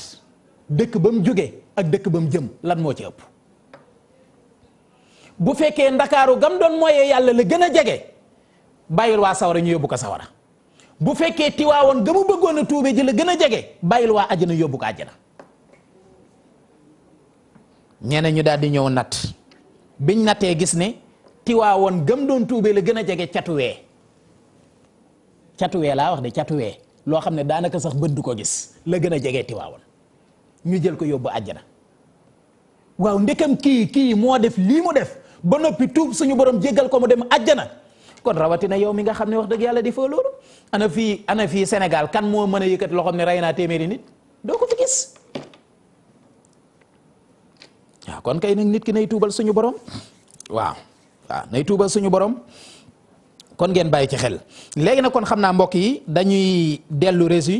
dëkk ba mu jóge ak dëkk ba mu jëm lan moo ci ëpp bu fekkee ndakaaru gam doon mooyee yàlla la gën a jege bàyyil waa sawara ñu yóbbu ko sawara bu fekkee Tiwaawoon ga mu bëggoon a tuube ji la gën a jege bàyyil waa àjjana yóbbu ko àjjana ñeneen ñu daal di ñëw natt biñ nattee gis ne Tiwaawoon gam doon tuube la gën a jege catuwee laa wax de catuwee loo xam ne daanaka sax bët du ko gis la gën a jege Tiwaawoon ñu jël ko yóbbu àjjana waaw ndekam kii moo def lii mu def ba noppi tuub suñu borom jéggal ko mu dem àjjana kon rawatina yow mi nga xam ne wax dëgg yàlla di foo loolu ana fii Sénégal kan moo mën a yëkkati loo xam ne rey naa téeméeri nit doo ko fi gis waaw kon kay nag nit ki nay tuubal suñu borom waaw nay tuubal suñu borom kon ngeen bàyyi ci xel léegi nag kon xam naa mbokk yi dañuy dellu résu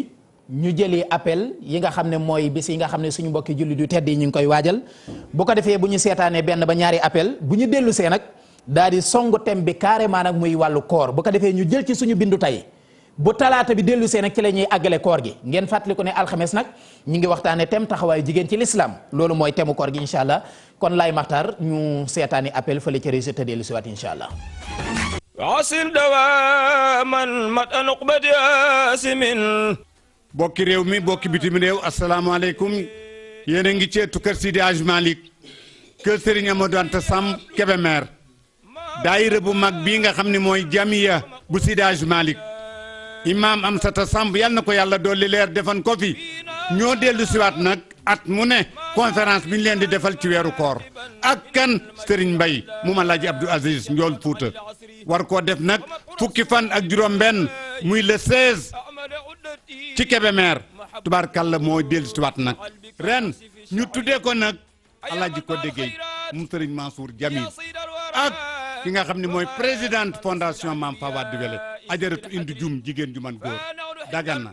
ñu jëli appel yi nga xam ne mooy bis yi nga xam ne suñu mbokki julli du tedd yi ñu ngi koy waajal bu ko defee bu ñu seetaanee benn ba ñaari appel bu ñu dellu see nag daal di song thème bi carrément nag muy wàllu koor bu ko defee ñu jël ci suñu bindu tey bu talaata bi dellu see nag ci la ñuy àggale koor gi ngeen fàttali ko ne alxames nag ñu ngi waxtaane tem taxawaayu jigéen ci l'islam loolu mooy temu koor gi incha allah kon laay maxtaar ñu seetaani appel fële ci réseau te dellu si waat incha allah asil dawaman mat an uqbati asimin bokki réew mi bokki bitim réew asalaamaaleykum yéen a ngi ceetu kër Sidi Hadj Malick kër Serigne Amadou Anta Samb Kébémer daayira bu mag bii nga xam ne mooy jamiya bu Sidi Hadj Malick imaam Amsata Samb yal na ko yàlla dolli leer defan ko fi ñoo dellu siwaat nag at mu ne conférence bi ñu leen di defal ci weeru koor ak kan Serigne Mbaye mu ma laaj Abdou Aziz Ndiol Fouta war koo def nag fukki fan ak juróom-benn muy le 16 ci Kébémer tubaarkàlla moo dellu siwaat nag ren ñu tuddee ko nag Alaaji ko déggee mu Serigne Mansour Jamil ak ki nga xam ne mooy présidente fondation Mame Fawade Wele ajaratu indi jum jigéen ju man góor Dagana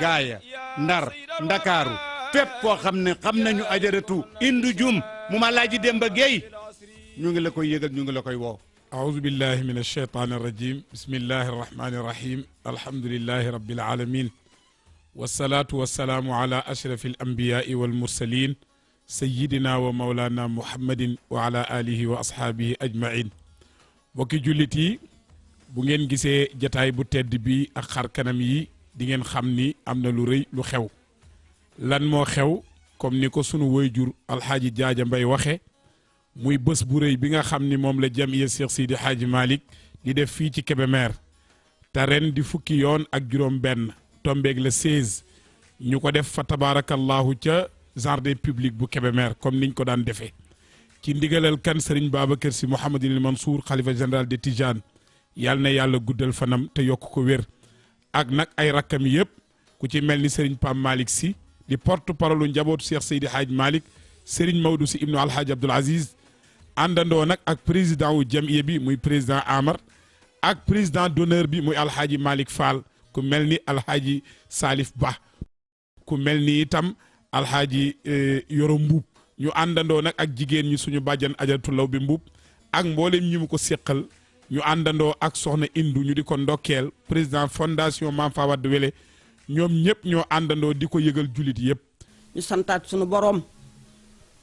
Gaaya Ndar Ndakaaru fépp koo xam ne xam nañu ajaratu indi jum mu ma laaji Demba Gueye ñu ngi la koy yëgal ñu ngi la koy woo أعوذ بالله من الشيطان الرجيم بسم الله الرحمن الرحيم الحمد لله رب العالمين والصلاة والسلام على أشرف الأنبياء والمرسلين سيدنا ومولانا محمد وعلى آله وأصحابه أجمعين bokki jullit yi bu ngeen gisee jataay bu tedd bi ak xar kanam yi di ngeen xam ni am na lu rëy lu xew lan moo xew comme ni ko sunu waajur alxaaji Jaaja Mbay waxe muy bés bu rëy bi nga xam ni moom la jamiya Cheikh Sidi Hadj Malick di def fii ci Kébémer te ren di fukki yoon ak juróom benn tombeeg le 16 ñu ko def fa tabaarakallahu ca jardin public bu Kébémer comme niñ ko daan defee ci ndigalal kan Serigne Babacar Sy Mouhamadul Mansour xalifa général de Tijane yal na yàlla guddal fanam te yokk ko wér ak nag ay rakkam yëpp ku ci mel ni Serigne Pam Malick Sy di porte parole njabootu Cheikh Seydi Hadj Malick Serigne Maodo Sy ibnu Alhaji Abdoul Aziz àndandoo nag ak président wu jamiya bi muy président Amar ak président d'honneur bi muy Alhaji Malick Fall ku mel ni Alhaji Salif Ba ku mel ni itam Alhaji Yoro Mbuub ñu àndandoo nag ak jigéen ñi suñu bàjjan Ajaratu Law bi Mbuub ak mboolem ñi mu ko séqal ñu àndandoo ak soxna Indu ñu di ko ndokkeel président fondation Mame Fawade Wele ñoom ñëpp ñoo àndandoo di ko yëgal jullit yëpp. ñu santaat suñu borom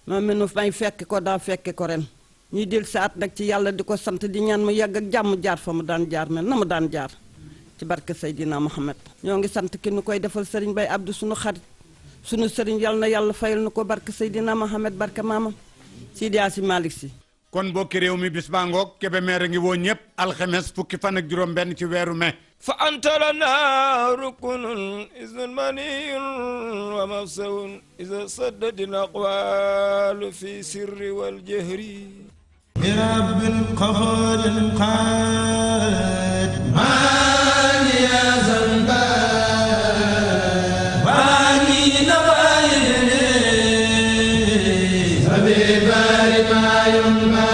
moom mi nu may fekke ko daa fekke ko ren ñuy del saat nag ci yàlla di ko sant di ñaan mu yàgg ak jàmm jaar fa mu daan jaar mel na mu daan jaar ci barke Seydina Mohamed. ñoo ngi sant ki nu koy defal Serigne Baye Abdou suñu xarit sunu Serigne yal na yàlla fayal na ko barke Seydina Mohamed barke maamam Sidi Hadj Malick Sy. kon bokki réew mi bis baa ngoog Kébémer a ngi woo ñëpp alxames fukki fan ak juróom benn ci weeru mai fa anta lana rukunun izun maniyun wa mafsawun iza saddadin aqwalu fi sirri wal jahri rabbil qafarin qad mani ya zanba bani nabayni sabibari mayumba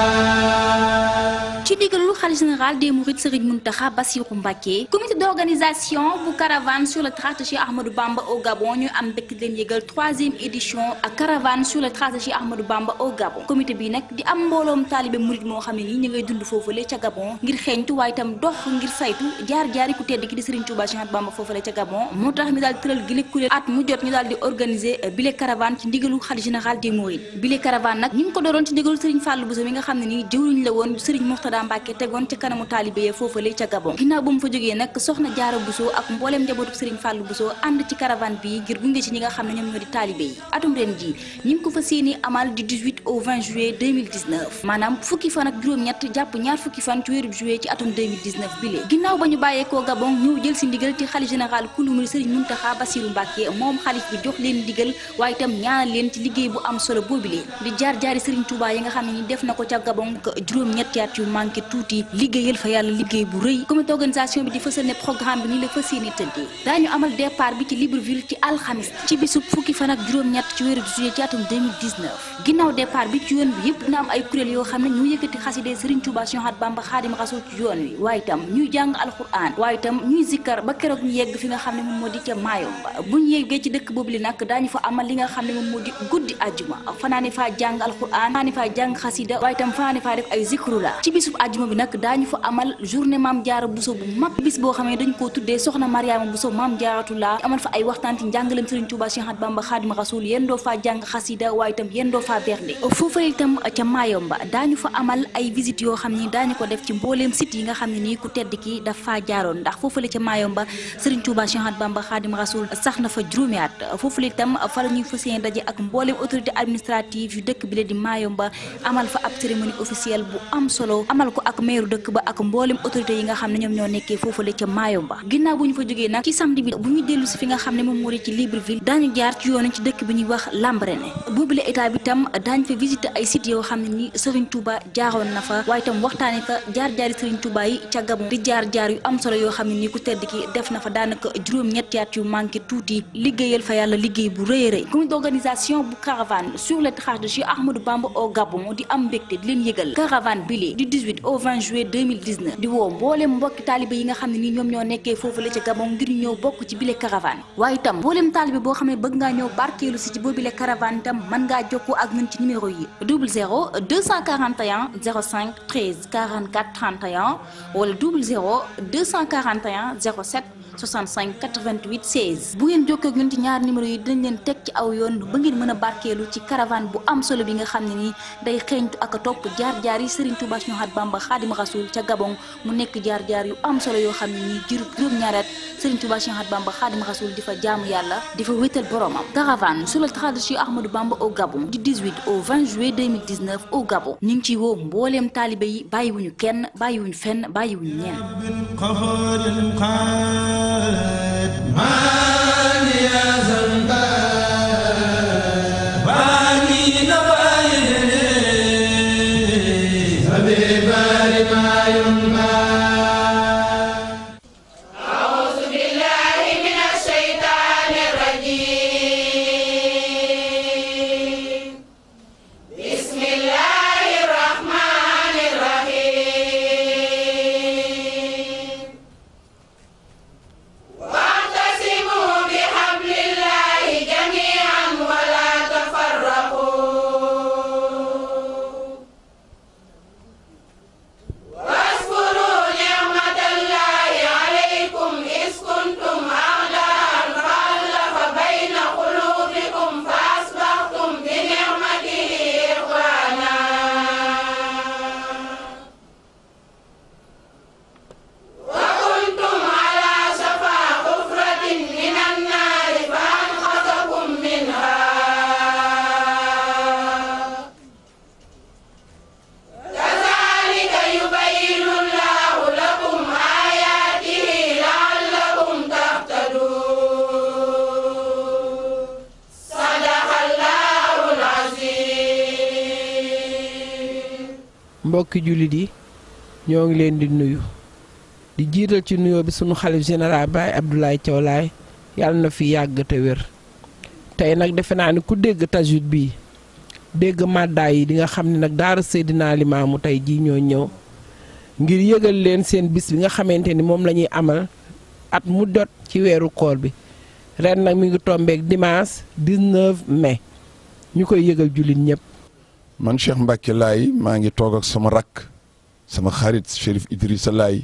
khalife général des Mourides Serigne Mountakha Bassirou Mbacké comité d'organisation bu caravane sur le trace de Cheikh Ahmadou Bamba au Gabon ñu am bekk leen yëgal 3e édition ak caravane sur le trace de Cheikh Ahmadou Bamba au Gabon comité bi nag di am mbooloom taalibe Mouride moo xam ne nii ñu ngay dund foofule ca Gabon ngir xeeñtu waaye itam dox ngir saytu jaar-jaari ku tedd ki di Serigne Touba Cheikh Ahmadou Bamba foofule ca Gabon moo tax ñu daal tëral gi kuréel at mu jot ñu daal di organiser bile caravane ci ndigalu khalife général des Mourides bile caravane nag ñu ngi ko dooroon ci ndigalu Serigne Fallou Bousso mi nga xam ne nii jëwriñ la woon Serigne Mourtada Mbacké tegoon ca kanamu taalibe yi foofale ca Gabon ginnaaw ba mu fa jógee nag soxna Jaara Bousso ak mbooleem njabootu Serigne Fallou Bousso ànd ci caravane bi ngir gunge ci ñi nga xam ne ñoom ñoo di taalibe yi atum ren ji ñi ngi ko fa séeni amal du 18 au 20 juillet 2019 maanaam fukki fan ak juróom-ñett jàpp ñaar fukki fan ci weeru juillet ci atum 2019 bi lee ginnaaw ba ñu bàyyeekoo Gabon ñëw jël si ndigal ci xalif général kulu murid Serigne Mountakha Bassirou Mbacké moom xalif bi jox leen ndigal waaye itam ñaanal leen ci liggéey bu am solo boobu lee di jaar-jaari Serigne Touba yi nga xam ne ni def na ko ca Gabon juróom-ñetti at yu manqué tuuti liggéeyal fa yàlla liggéey bu rëy comité d'organisation bi di fësal ne programme bi ni la fas yéene tëddee daañu amal départ bi ci Libreville ci alxamis ci bisub fukki fan ak juróom-ñett ci weeru juillet ci atum 2019 ginnaaw départ bi ci yoon bi yëpp dina am ay kuréel yoo xam ne ñu yëkkati xaside Serigne Touba Cheikh Ahmadou Bamba Khadim Rasoul ci yoon wi waaye itam ñuy jàng alxuraan waaye itam ñuy zikkar ba keroog ñu yegg fi nga xam ne moom moo di ca Mayomba bu ñu yeggee ci dëkk boobu li nag daañu fa amal li nga xam ne moom moo di guddi àjjuma fanaane faa jàng alquran fanaane faa jàng xasida waaye itam fanaane faa def ay zikru la ci bisub àjjuma bi nag daañu fa amal journée Maam Jaara Buso bu mag bis boo xamee dañ koo tuddee soxna Mariama Buso Maam Jaaratullah amal fa ay waxtaan ci njàngaleem Serigne Touba Cheikh Ahmadou Bamba Xaadimu Rasuul yendoo faa jàng xasida waaye itam yendoo faa bernde foofu itam ca Mayomba daañu fa amal ay visite yoo xam ni daañu ko def ci mbooleem site yi nga xam ne nii ku tedd ki daf faa jaaroon ndax foofule ca Mayomba Serigne Touba Cheikh Ahmadou Bamba Xaadimu Rasuul sax na fa juróomi at foofule itam fa la ñuy fas yéene daje ak mbooleem autorité administrative yu dëkk bi la di Mayomba amal fa ab cérémonie officielle bu am solo amal ko ak maire dëkk ba ak mbooleem autorité yi nga xam ne ñoom ñoo nekkee foofule ca Mayomba ginnaaw bu ñu fa jógee nag ci samedi bi bu ñu dellu si fi nga xam ne moom moo di ci Libreville daañu jaar ci yoonu ci dëkk bi ñuy wax Lambaréné boobule état bi tam daañu fa visiter ay sites yoo xam ne ni Serigne Touba jaaroon na fa waaye tam waxtaane fa jaar-jaari Serigne Touba yi ca Gabon di jaar-jaar yu am solo yoo xam ne ni ku tedd ki def na fa daanaka juróom-ñetti at yu manqué tuuti liggéeyal fa yàlla liggéey bu rëy a rëy comité d'organisation bu caravane sur le traces de Cheikh Ahmadou Bamba au Gabon di am mbégte di leen yëgal caravane bile du 18 au 20 juillet 2019 di woo mbooleem mbokki taalibe yi nga xam ne ni ñoom ñoo nekkee foofu la ca Gabon ngir ñëw bokk ci bile caravane waaye itam mbooleem taalibe boo xam ne bëgg ngaa ñëw barkeelu si ci boobile caravane itam mën ngaa jokkoo ak ñun ci numéro yi 00 241 05 13 44 31 wala 00 241 07 65 88 16 bu ngeen jokkoo ak ñun ci ñaar numéro yi dinañ leen teg ci aw yoon ba ngeen mën a barkeelu ci caravane bu am solo bi nga xam ne nii day xeeñtu ak a topp jaar-jaar yi Serigne Touba Cheikh Ahmadou Bamba Xaadimu Rasuul ca Gabon mu nekk jaar-jaar yu am solo yoo xam ne nii juróom-ñaari at Serigne Touba Cheikh Ahmadou Bamba Xaadimu Rasuul di fa jaamu yàlla di fa wéetal boromam caravane sur le traces de Cheikh Ahmadou Bamba au Gabon du 18 au 20 juillet 2019 au Gabon ñu ngi ciy woo mbooleem taalibe yi bàyyiwuñu kenn bàyyiwuñu fenn bàyyiwuñu ñenn mbokki jullit yi ñoo ngi leen di nuyu di jiital ci nuyoo bi sunu xalif général Baye Abdoulaye Thiaw Laye yàlla na fi yàgg te wér tey nag defe naa ni ku dégg tajwid bii dégg màddaay yi di nga xam ne nag daara Seydina Limaamu tey jii ñoo ñëw ngir yëgal leen seen bis bi nga xamante ni moom la ñuy amal at mu jot ci weeru koor bi ren nag mi ngi tombeek dimanche 19 mai ñu koy yëgal jullit ñëpp. man Cheikh Mbacke Laye maa ngi toog ak sama rakk sama xarit Chérif Idrissa Laye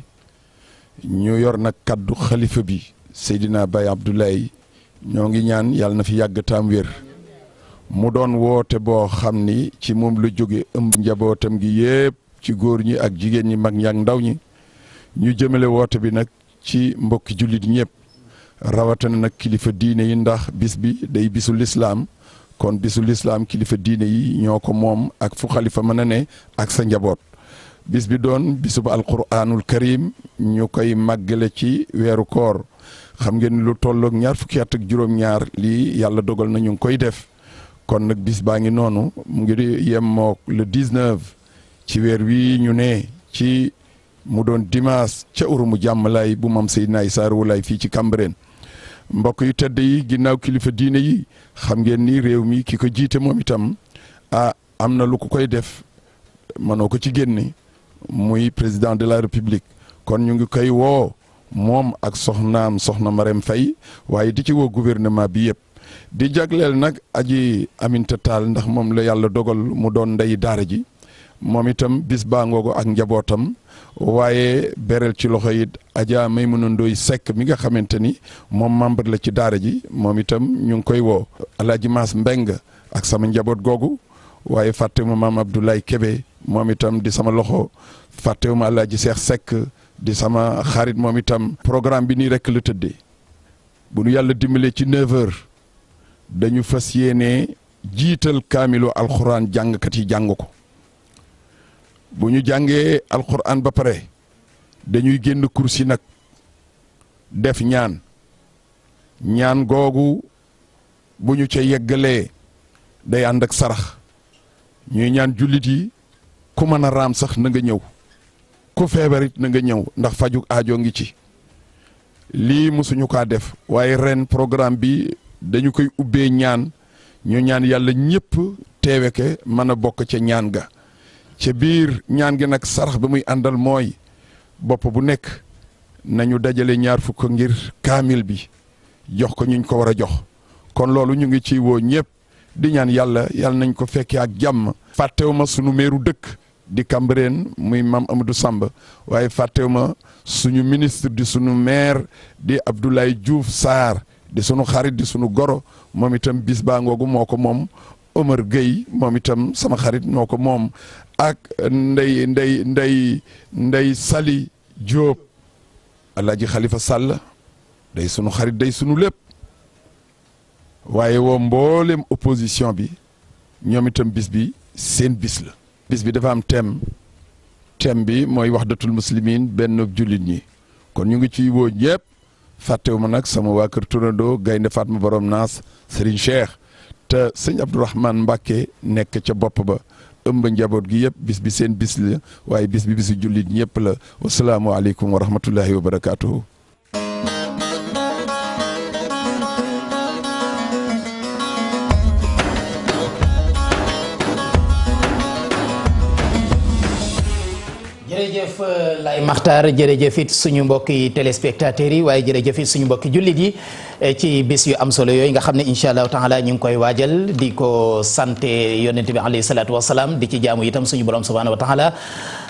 ñu yor nag kaddu xalifa bi Seydina Baye Abdoulaye ñoo ngi ñaan yàlla na fi yàgg taam wér mu doon woote boo xam ni ci moom la jóge ëmb njabootam gi yépp ci góor ñi ak jigéen ñi mag ñi ak ndaw ñi ñu jëmale woote bi nag ci mbokki jullit ñëpp rawatina nag kilifa diine yi ndax bis bi day bisu lislaam kon bisu lislaam kilifa diine yi ñoo ko moom ak fu xalifa mën a ne ak sa njaboot bis bi doon bisu ba alquranul karim ñu koy màggale ci weeru koor xam ngeen lu tolloog ñaar fukki at ak juróom-ñaar lii yàlla dogal na ñu ngi koy def kon nag bis baa ngi noonu mu ngi yemmook le 19 ci weer wi ñu ne ci mu doon dimanche ca urumu jàmmalaay bu mam Seydina Issa Rouhou Laye fii ci Cambérène mbokk yu tedd yi ginnaaw kilifa diine yi xam ngeen ni réew mi ki ko jiite moom itam am na lu ko koy def mënoo ko ci génne muy président de la république kon ñu ngi koy woo moom ak soxnaam soxna Marème Faye waaye di ci woo gouvernement bi yëpp di jagleel nag aji Aminta Tall ndax moom la yàlla dogal mu doon ndey daara ji moom itam bis baa ngoogu ak njabootam waaye berel ci loxo it Adja Maymuna Ndoy Seck mi nga xamante ni moom membre la ci daara ji moom itam ñu ngi koy woo Alaaji Maas Mbeng ak sama njaboot googu waaye fàttewuma maam Abdoulaye Kébé moom itam di sama loxo fàttewuma Alaaji Seex Seck di sama xarit moom itam programme bi nii rek la tëddee bu nu yàlla dimbalee ci 9h dañu fas yéene jiital kaamilu alxuraan jàngkat yi jàng ko bu ñu jàngee alxuraan ba pare dañuy génn kursi nag def ñaan googu bu ñu ca yeggalee day ànd ak sarax ñuy ñaan jullit yi ku mën a raam sax na nga ñëw ku feebarit na nga ñëw ndax faju aajo ngi ci lii mosuñu kaa def waaye ren programme bi dañu koy ubbee ñaan ñu ñaan yàlla ñëpp teewe ke mën a bokk ca ñaan ga ca biir ñaan gi nag sarax ba muy àndal mooy bopp bu nekk nañu dajale 20 ngir kaamil bi jox ko ñuñ ko war a jox kon loolu ñu ngi ciy woo ñëpp di ñaan yàlla nañ ko fekkee ak jàmm fàttewuma sunu meeru dëkk di Cambérène muy Mame Amadou Samba waaye fàttewuma suñu ministre di sunu maire di Abdoulaye Diouf Sarr di sunu xarit di sunu goro moom itam bis baa ngoogu moo ko moom Omar Gueye moom itam sama xarit moo ko moom ak ndey Sali Diop Alaaji Khalifa Sall day sunu xarit day sunu lépp waaye woo mboolem opposition bi ñoom itam bis bi seen bis la bis bi dafa am thème bi mooy wahdatul muslimin benn jullit ñi kon ñu ngi ciy woo ñëpp fàttewuma nag sama waa kër turandoo Gaynde Fatma borom naas Serigne Cheikh te sëñ Abdourahmane Mbacke nekk ca bopp ba ëmb njaboot gi yëpp bis bi seen bis la waaye bis bi bisu jullit ñëpp la wasalaamualeykum wa rahmatullahi wa barakaatuhu. jërëjëf Lay Maxtaar jërëjëf it suñu mbokki téléspectateurs yi waaye jërëjëf it suñu mbokki jullit yi ci bis yu am solo yooyu nga xam ne incha allahu taala ñu ngi koy waajal di ko sante yonent bi alayhi salaatu wasalaam di ci jaamu itam suñu borom subhanahu wa taala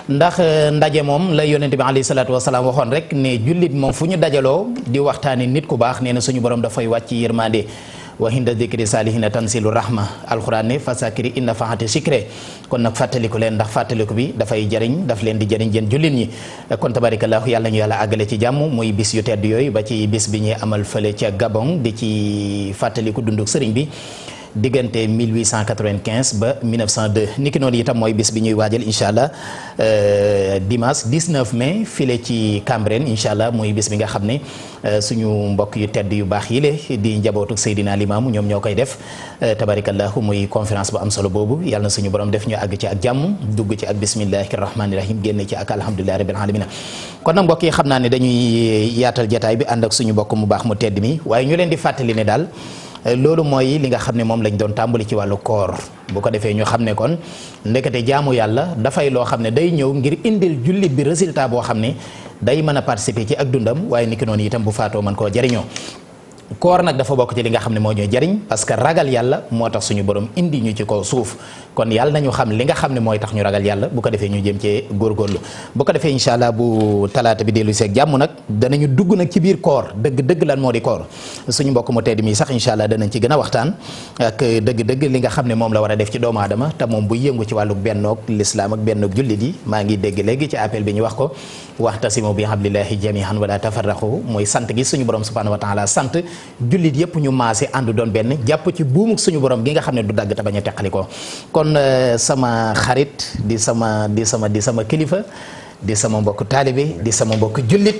ndax ndaje moom la yonent bi alayhi salaatu wasalaam waxoon rek ne jullit moom fu ñu dajaloo di waxtaani nit ku baax nee na suñu borom dafay wàcc yërmande wa hinda dikri salihina tanzilu rahma alquran ne fasakiri inna faati sikre kon nag fàttaliku leen ndax fàttaliku bi dafay jëriñ daf leen di jëriñ jën jullit ñi kon tabarakallahu yàlla ñu yàlla àggale ci jàmm muy bis yu tedd yooyu ba ci bis bi ñuy amal fële ca Gabon di ci fàttaliku dunduk sëriñ bi diggante 1895 ba 1902 niki noonu itam mooy bis bi ñuy waajal incha allah dimanche 19 mai file ci Cambérène incha allah muy bis bi nga xam ne suñu mbokk yu tedd yu baax yile di njabootu Seydina Limaamu ñoom ñoo koy def tabarakallahu muy conférence bu am solo boobu yàlla na suñu borom def ñu àgg ci ak jàmm dugg ci ak bismillahi rahmaani rahim génn ci ak alhamdulillahi rabbil alamin kon nag mbokk yi xam naa ne dañuy yaatal jataay bi ànd ak suñu mbokk mu baax mu tedd mi waaye ñu leen di fàttali ne daal loolu mooy li nga xam ne moom lañ doon tàmbali ci wàllu koor bu ko defee ñu xam ne kon ndekete jaamu yàlla dafay loo xam ne day ñëw ngir indil jullit bi résultat boo xam ne day mën a participer ci ak dundam waaye niki noonu itam bu faatoo mën koo jariñoo koor nag dafa bokk ci li nga xam ne moo ñuy jariñ parce que ragal yàlla moo tax suñu borom indi ñu ci kaw suuf kon yàlla nañu xam li nga xam ne mooy tax ñu ragal yàlla bu ko defee ñu jëm cee góorgóorlu bu ko defee incha allah bu talaata bi dellu seeg jàmm nag danañu dugg nag ci biir koor dëgg lan moo di koor suñu mbokk mu tedd mi sax incha allah danañ ci gën a waxtaan ak dëgg li nga xam ne moom la war a def ci doomu aadama te moom bu yëngu ci wàllu bennoog lislaam ak bennoog jullit yi maa ngi dégg léegi ci appel bi ñu wax ko waxtasimu bi hablillahi jamihan wala tafarraqu mooy sant gi suñu borom subhanahu wa taala sant jullit yëpp ñu maase ànd doon benn jàpp ci buumuk suñu borom gi nga xam ne du dagg te bañ a teqali ko kon sama xarit di sama kilifa di sama mbokk taalibe di sama mbokk jullit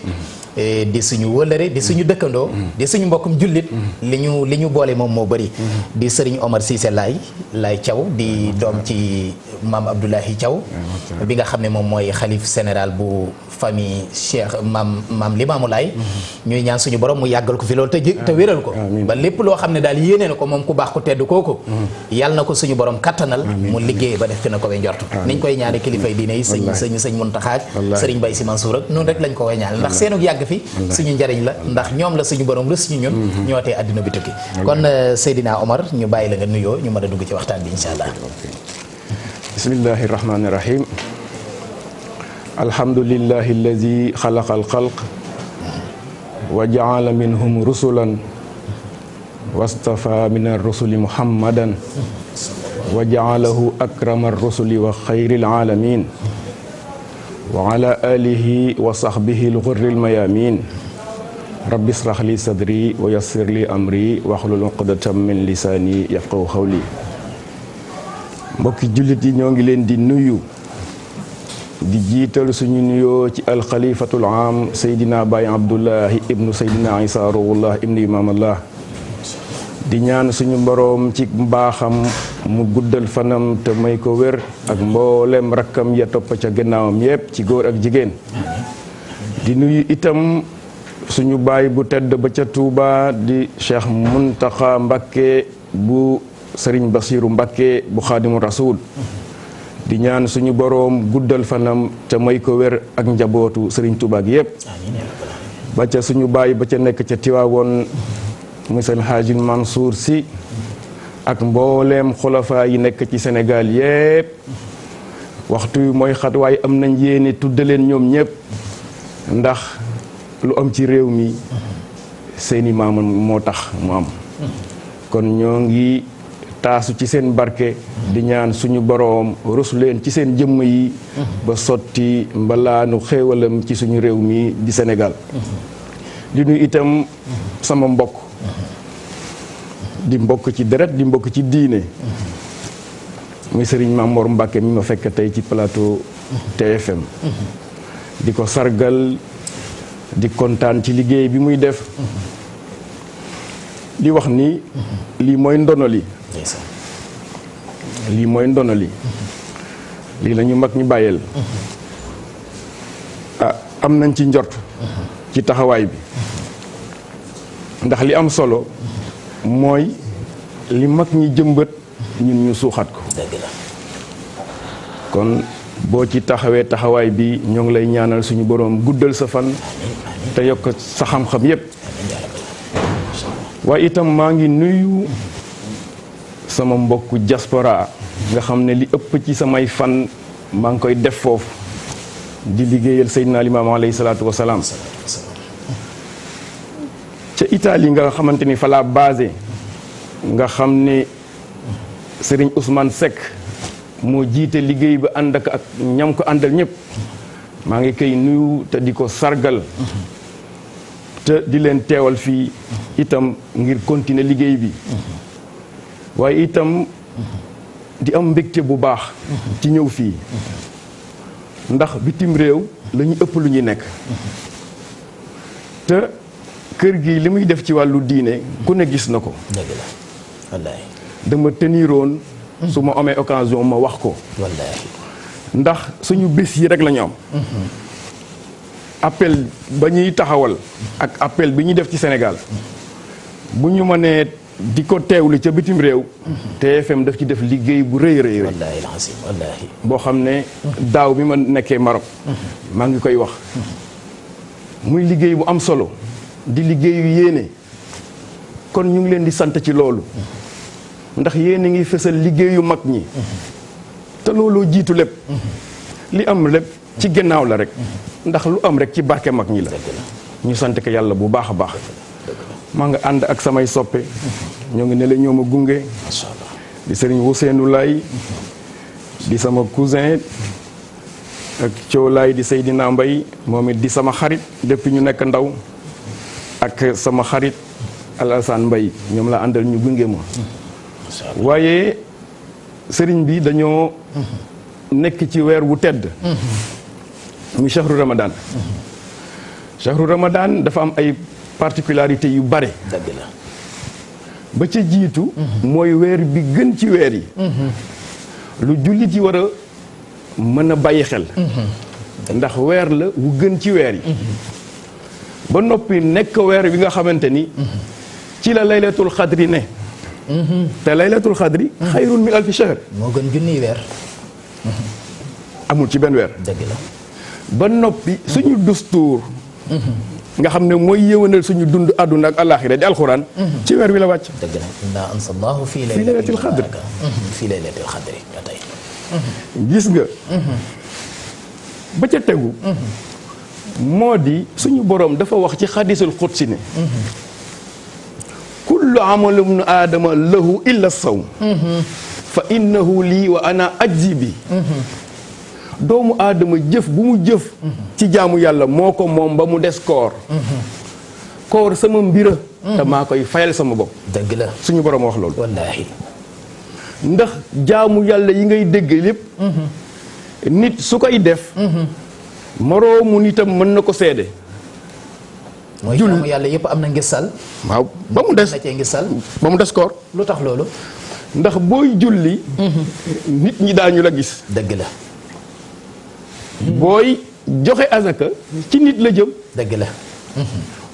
di suñu wëllëre di suñu dëkkandoo di suñu mbokkum jullit li ñu boole moom moo bëri di Serigne Omar Cissé Laye Thiaw di doom ci maam Abdoulahi Thiaw bi nga xam ne moom mooy xalif général bu famille Cheikh maam Limaamu Laay ñuy ñaan suñu borom mu yàggal ko fi loolu te wéral ko ba lépp loo xam ne daal yéene na ko moom ku baax ku tedd kooku yàlla na ko suñu borom kattanal mu liggéey ba def ci na ko we njort niñ koy ñaane kilifay diine yi sëñ Muntaxa sëriñ Bay Si Mansour ak noonu rek lañ ko koy ñaanal ndax seenu yàgg fi suñu njariñ la ndax ñoom la suñu borom rës ñu ñun ñootee àddina bi tukki kon Seydina Omar ñu bàyyi la nga nuyoo ñu mën a dugg ci waxtaan bi insha allah. bismillahi rahmani rahim alhamdulillahi alladi xalaqa alxalq wa jaala minhum rusulan wastafa min arrusuli muhammadan wa jaalahu akrama arrusuli wa xayri alaalamin wa ala alihi wa sahbihi alxurri almayamin rabbi israh li sadri wa yassir li amri wahlul uqdatam min lisaani yafqahu qawli mbokki jullit yi ñoo ngi leen di nuyu di jiital suñu nuyoo ci alxalifatul am Seydina Baye Abdullahi ibnu Seydina Isa Ruhullah ibnu Imamallah di ñaan suñu mboroom ci mbaaxam mu guddal fanam te may ko wér ak mboolem rakkam ya topp ca gannaawam yépp ci góor ak jigéen di nuyu itam suñu baay bu tedd ba ca Touba di Cheikh Muntaxa Mbakke bu Sëriñ Basiiru Mbakke bu Xaadimu Rasuul di ñaan suñu boroom guddal fanam te may ko wér ak njabootu Sëriñ Touba gi yépp ba ca suñu baay ba ca nekk ca Tiwaawoon muy seen Haajin Mansour Si ak mbooleem xulafaa yi nekk ci Sénégal yépp waxtu wi mooy xat waaye am nañ yéene tuddaleen ñoom ñépp ndax lu am ci réew mi seeni maam moo tax mu am kon ñoo ngi taasu ci seen barke di ñaan suñu boroom rus leen ci seen jëmm yi ba sotti mbalaanu xéewalam ci suñu réew mi di Sénégal di nuyu itam sama mbokk di mbokk ci deret di mbokk ci diine muy Sëriñ Mamor Mbàkke mi ma fekk tey ci plateau TFM di ko sargal di kontaan ci liggéey bi muy def di wax ni lii mooy ndono li lii mooy ndono li lii la ñu mag ñu bàyyeel am nañ ci njort ci taxawaay bi ndax li am solo mooy li mag ñi jëmbët ñun ñu suuxat ko kon boo ci taxawee taxawaay bi ñoo ngi lay ñaanal suñu boroom guddal sa fan te yokk sa xam-xam yépp waaye itam maa ngi nuyu sama mbokku diaspora nga xam ne li ëpp ci samay fan maa ngi koy def foofu di liggéeyal Seydina Limaamu alayhi salaatu wasalaam ca Italie nga xamante ni fa la basé nga xam ne Serigne Ousmane Seck moo jiite liggéey ba ànd ak ñam ko àndal ñëpp maa ngi koy nuyu te di ko sargal te di leen teewal fii itam ngir continuer liggéey bi waaye itam di am mbégte bu baax ci ñëw fii ndax bitim réew la ñu ëpp lu ñuy nekk te kër gi li muy def ci wàllu diine ku ne gis na ko dama teniroon su ma amee occasion ma wax ko ndax suñu bés yi rek la ñu am appel ba ñuy taxawal ak appel bi ñuy def ci Sénégal bu ñu mënee di ko teewlu ca bitim réew TFM daf ci def liggéey bu rëy rëy boo xam ne daaw bi ma nekkee Maroc maa ngi koy wax muy liggéey bu am solo di liggéeyu yéene kon ñu ngi leen di sant ci loolu ndax yéen a ngi fësal liggéeyu mag ñi te looloo jiitu lépp li am lépp ci gannaaw la rek ndax lu am rek ci barke mag ñi la ñu sant ko yàlla bu baax a baax maa nga ànd ak samay soppe ñoo ngi ne la ñoo ma gunge di sëriñ Ousseynou Laye di sama cousin ak Thio Laye di Seydina Mbaye moom it di sama xarit depuis ñu nekk ndaw ak sama xarit Alassane Mbaye ñoom la àndal ñu gunge ma waaye sëriñ bi dañoo nekk ci weer wu tedd muy chahru ramadan chahru ramadan dafa am ay particularité yu bare ba ca jiitu mooy weer bi gën ci weer yi lu jullit yi war a mën a bàyyi xel ndax weer la wu gën ci weer yi ba noppi nekk weer wi nga xamante ni ci la laylatul xadri ne te laylatul xadri xayrun min alfi shahr moo gën junniy weer. amul ci benn weer dëgg la. ba noppi suñu dustuur nga xam ne mooy yéwénal suñu dund àdduna ak àllaaxira di alxuraan ci weer wi la wàcc dëgg la inna ansalnaahu fii laylatil xadri fii laylatil xadri ba tey. gis nga ba ca tegu moo di suñu boroom dafa wax ci xadiisul xudsi ne kullu amalu ibnu aadama lahu illa sawm fa innahu lii wa ana ajzi bi doomu aadama jëf bu mu jëf ci jaamu yàlla moo ko moom ba mu des koor koor sama mbira te maa koy fayal sama bopp dëgg la suñu boroom wax loolu wallaahi. ndax jaamu yàlla yi ngay dégg lépp nit su koy def moroomu nitam mën na ko seede mooy jaamu yàlla yëpp am na ngisal. waaw ba mu des na cee ngisal. ba mu des koor lu tax loolu. ndax booy julli nit ñi daañu la gis dëgg la. booy joxe azaka ci nit la jëm dëgg la.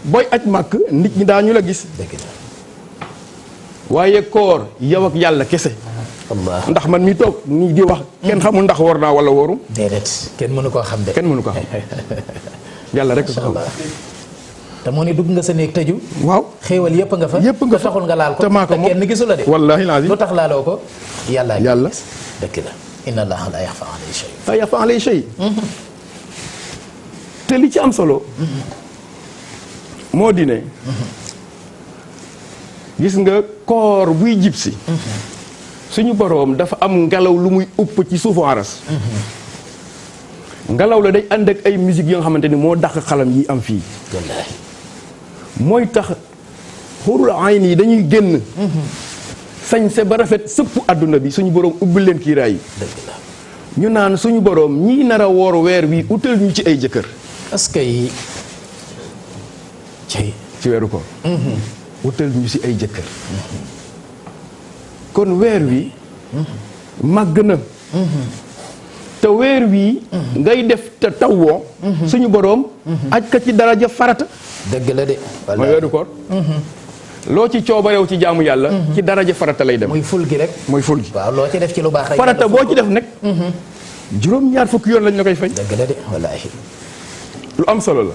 booy aj màkk nit ñi daañu la gis dëgg la. waaye koor yow ak yàlla kese Allah. ndax man mi toog nii di wax kenn xamul ndax war naa wala warum déedéet kenn mënu koo xam de. kenn mënu ko xam yàlla rek ko xam te moo ni dugg nga sa néeg tëju. waaw xéewal yëpp nga fa. yëpp nga te taxul nga laal ko. te maa ko moom kenn gisu la de. wallaahi lazim lu tax laaloo ko. yàlla yàlla dëgg la. inna allaha la yaxfa alayhi shay. la yaxfa alayhi shay te li ci am solo moo di ne gis nga koor buy jib si suñu boroom dafa am ngelaw lu muy upp ci suufu aras ngelaw la day ànd ak ay musique yoo nga xamante ni moo dàq xalam yi am fii wallaahi. mooy tax xurul ayn yi dañuy génn sañse ba rafet sëpp àdduna bi suñu boroom ubbil leen kiiraay yi dëgg la. ñu naan suñu boroom ñii nar a woor weer wi utal ñu ci ay jëkkër est-ce que yi ci weeru ko utal ñu ci ay jëkkër kon weer wi màgg na te weer wi ngay def te tawwoo suñu boroom aj ka ci daraja farata dëgg la de. mooy weeru koor loo ci coobareew ci jaamu yàlla ci daraja farata lay dem muy ful gi rek. mooy ful gi waaw loo ci def ci lu baax rek. farata boo ci def nag juróom-ñaar fukki yoon lañ la koy fay dëgg la de wallaahi. lu am solo la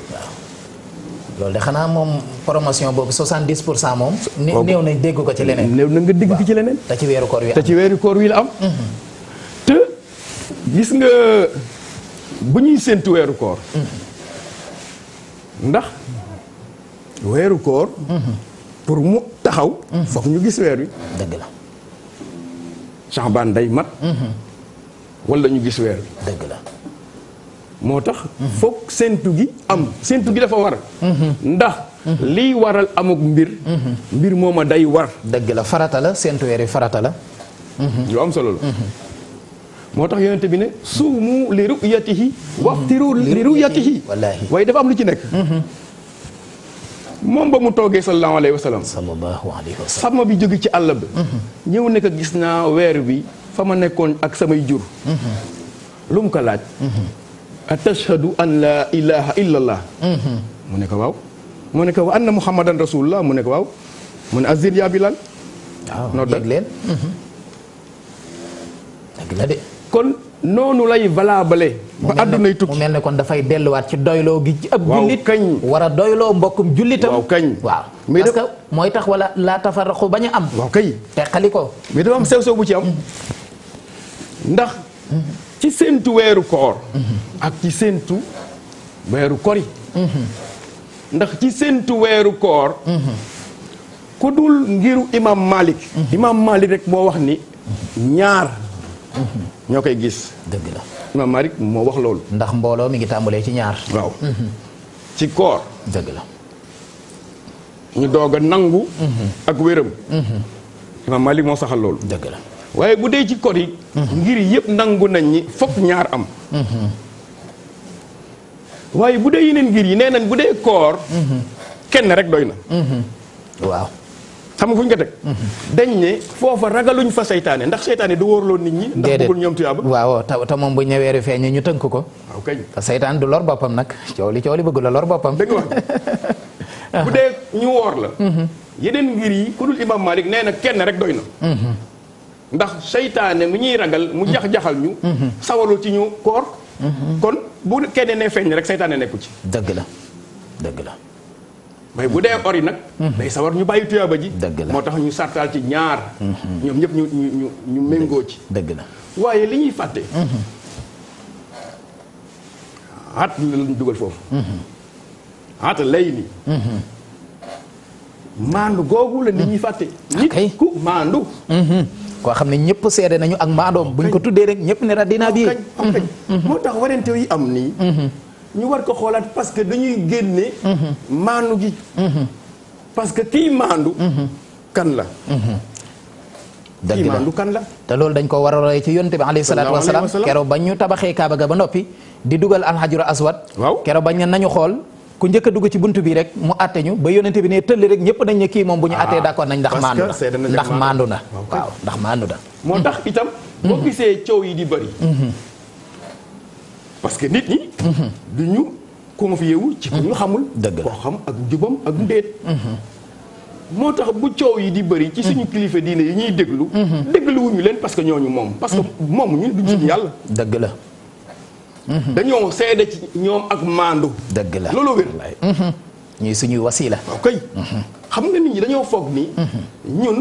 loolu de xanaa moom promotion boobu 70% moom. néew nañ dégg ko ci leneen. néew na nga dégg ko ci leneen te ci weeru koor wi te ci weeru koor wi la am te gis nga bu ñuy séentu weeru koor ndax weeru koor pour mu taxaw foog ñu gis weer wi dëgg la. Saxbaan day mat wala ñu gis weer wi dëgg la. moo tax foog séentu gi am séentu gi dafa war ndax liy waral amuk mbir mooma day war dëgg la farata la séentu weer wi farata la. lu am solo la moo tax yonente bi ne suumu li ru'yatihi waftiru li ru'yatihi wallaahi. waaye dafa am lu ci nekk moom ba mu toogee sallallahu alayhi wa sallam sallallahu alayhi wa sallam. sàmm bi jóge ci àll ba ñëw ne ko gis naa weer bi fa ma nekkoon ak samay jur lu mu ko laaj a tashhadu an la ilaha illa allah mu ne ko waaw mu ne ko wa anna muhammadan rasulullah mu ne ko waaw mu ne azir ya bilal waaw noo yëg leen. dëgg la de. kon noonu lay valable ba àddunay tukki mu mel ne kon dafay delluwaat ci doyloo gi ci ab waaw jullit kañ war a doyloo mbokkum jullitam. waaw kañ waaw mais parce que mooy tax wala laa tafarraqu bañ a am. waaw kay te xali ko. mais dafa am sew-sew bu ci am ndax ci séentu weeru koor ak ci séentu weeru kori ndax ci séentu weeru koor ku dul ngiru imam Malik imam Malik rek moo wax ni ñaar ñoo koy gis dëgg la. imam Malik moo wax loolu ndax mbooloo mi ngi tàmbalee ci ñaar. waaw ci koor dëgg la. ñu doog a nangu ak wéram imam Malik moo saxal loolu dëgg la. waaye bu dee ci kor yi ngir yëpp nangu nañ ñi fokk ñaar am waaye bu dee yeneen ngir yi nee nañ bu dee koor kenn rek doy na waaw. xam nga fu ñu ko teg. dañ ne foofa ragaluñ fa seytaane ndax seytaane du wóorloo nit ñi. ndax bëggul ñoom tuyaaba. waaw te moom bu ñëwee feeñ ñu tënk ko. waaw kañ te seytaan du lor boppam nag coow li bëgg la lor boppam. dëgg wax bu dee ñu woor la. yeneen ngir yi ku dul imam Malik nee na kenn rek doy na. ndax seytaane mu ñuy ragal mu jax-jaxal ñu. sawarul ci ñu koor. kon bu kenn ne feeñ rek seytaane nekku ci. dëgg la. mais bu dee ori nag. day sawar ñu bàyyi tuyaaba ji. dëgg la moo tax ñu sartaal ci ñaar. ñoom ñëpp ñu méngoo ci. dëgg la waaye li ñuy fàtte. at lañ dugal foofu. at lay ni. maandu googu la nit ñuy fàtte. nit ku maandu. koo xam ne ñëpp seede nañu ak maandoom buñ ko tuddee rek ñëpp ne radina bi. moo tax warante yi am nii. ñu war ko xoolaat parce que dañuy génne. maandu gi. parce que kiy maandu. kan la. dëgg la kan la. te loolu dañ ko war a roy ci yonte bi alayhi salaatu wasalaam keroog bañ ñu tabaxee Kaaba ga ba noppi di dugal alxajura aswad. waaw keroog bañ ne nañu xool ku njëkk a dugg ci buntu bi rek mu àtte ñu ba yonente bi ne tëlli rek ñëpp dañ ne kii moom bu ñu àttee d'accord nañ ndax maandu na ndax maandu na waaw ndax maandu na. moo tax itam. boo gisee coow yi di bëri. parce que nit ñi. du ñu confié wu ci ku ñu xamul. dëgg la koo xam ak jubam ak ndéet. moo tax bu coow yi di bëri. ci suñu kilifa diine yi ñuy déglu. dégluwuñu leen parce que ñooñu moom. parce que moomu ñu duñ suñu yàlla. dëgg la. dañoo seede ci ñoom ak maandu. dëgg la looloo wér. ñuy suñuy wasila. waaw kay. xam nga nit ñi dañoo foog ni. ñun.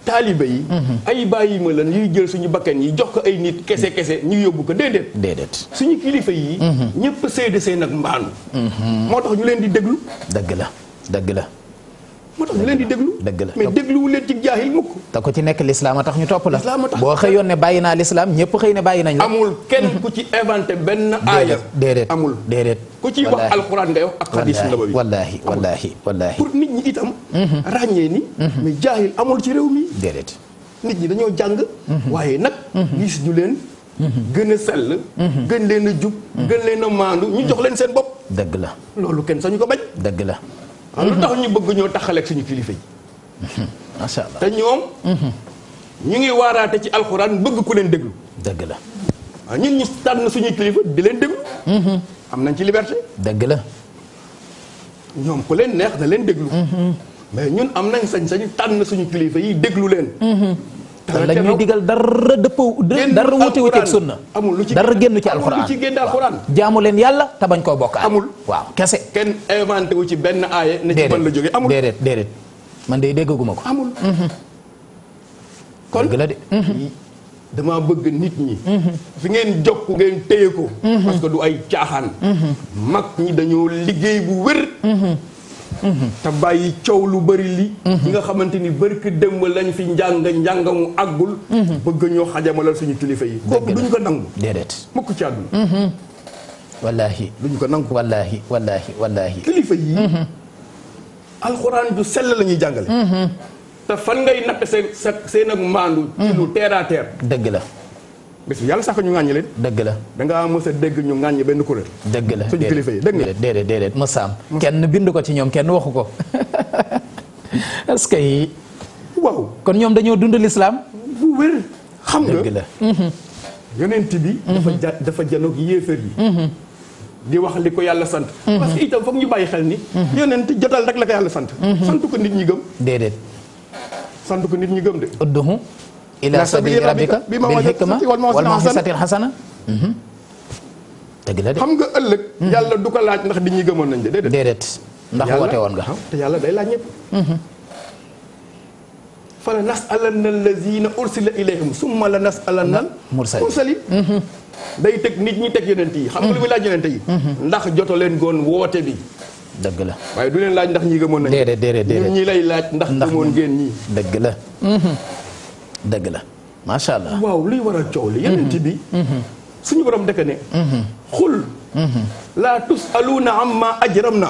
taalibe yi. ay bàyyi ma lan yuy jël suñu bakkan yi jox ko ay nit kese ñu yóbbu ko déedéet. suñu kilifa yi. ñëpp seede seen ak mbaandu. moo tax ñu leen di déglu. dëgg la. moo tax ñu leen di déglu. dëgg la mais dégluwu leen ci jaahil mukk. te ko ci nekk lislaam a tax ñu topp la. lislaam a tax boo xëyoon ne bàyyi naa lislaam ñëpp xëy ne bàyyi nañ la. amul kenn ku ci inventé benn aaya. déedéet amul déedéet. ku ciy wax alxuraan ngay wax ak xadiis nabawi. wallaahi. pour nit ñi itam. ràññee ni. mais jaahil amul ci réew mi. déedéet. nit ñi dañoo jàng. waaye nag. gis ñu leen. gën a sell. gën leen a jub. gën leen a maandu ñu jox leen seen bopp. dëgg la. loolu kenn sañu ko bañ. dëgg la. lu tax ñu bëgg ñoo taxaleeg suñu kilifa yi. macha allah te ñoom. ñu ngi waaraate ci alxuraan bëgg ku leen déglu. dëgg la. waaw ñun ñu tànn suñuy kilifa di leen déglu. am nañ ci liberté. dëgg la. ñoom ku leen neex na leen déglu. mais ñun am nañ sañ-sañ tànn suñu kilifa yi déglu leen. te la ñuy digal dara dëppoo dara wuute wuuteeg sunna. amul lu ci dara génn ci alxuraan amul lu ci génn alxuraan. jaamu leen yàlla te bañ koo bokkaat. amul waaw kese. kenn inventé wu ci benn aaya. ne ci ban la jógee amul déedéet man de déggaguma ko. amul. kon dëgg la de. dama bëgg nit ñi. fi ngeen jokk ngeen téye ko. parce que du ay caaxaan. mag ñi dañoo liggéey bu wér. te bàyyi coow lu bëri li ñi nga xamante ni bëri ki démb lañ fi njàngamu àggul. bëgg ñoo xajamalal suñu kilifa yi. kooku duñ ko nangu. déedéet mukk ci àdduna. wallaahi. duñ ko nangu. wallaahi. kilifa yi. alxuraan ju sell la ñuy jàngale. te fan ngay natt seen ak maandu. ci lu terre à terre. dëgg la. bés bu yàlla sax ñu ŋàññi leen. dëgg la. da ngaa mës a dégg ñu ŋàññi benn kuréel. dëgg la suñu kilifa yi dégg nga. déedéet mësaam. kenn bind ko ci ñoom kenn waxu ko. est-ce que yi. waaw kon ñoom dañoo dund lislaam bu wér. xam nga dëgg la. yonent bi. dafa janoog yéefar yi. di wax li ko yàlla sant. parce que itam foog ñu bàyyi xel ni. yonent jotal rek la ko yàlla sant. sant ko nit ñi gëm. déedéet. sant ko nit ñi gëm de. udduhu ila sabili rabbika bil hikma wal maw'izatil hasana. dëgg la de. xam nga ëllëg. yàlla du ko laaj ndax nit ñi gëmoon nañ de déedéet. ndax woote woon nga. te yàlla day laaj ñëpp. fa la nas'alanna allazina ursila ilayhim summa la nas'alanna mursalin. day teg nit ñi teg yonent yi xam nga lu muy laaj yonent yi. ndax joto leen goon woote bi. dëgg la. waaye du leen laaj ndax ñi gëmoon nañ. déedéet ñun ñi lay laaj ndax gëmoon ngeen ñii. dëgg la. dëgg la macha allah. waaw luy waral coow li yonent bi. suñu borom dëkk ne. xul. laa tusaluuna amma ajramna.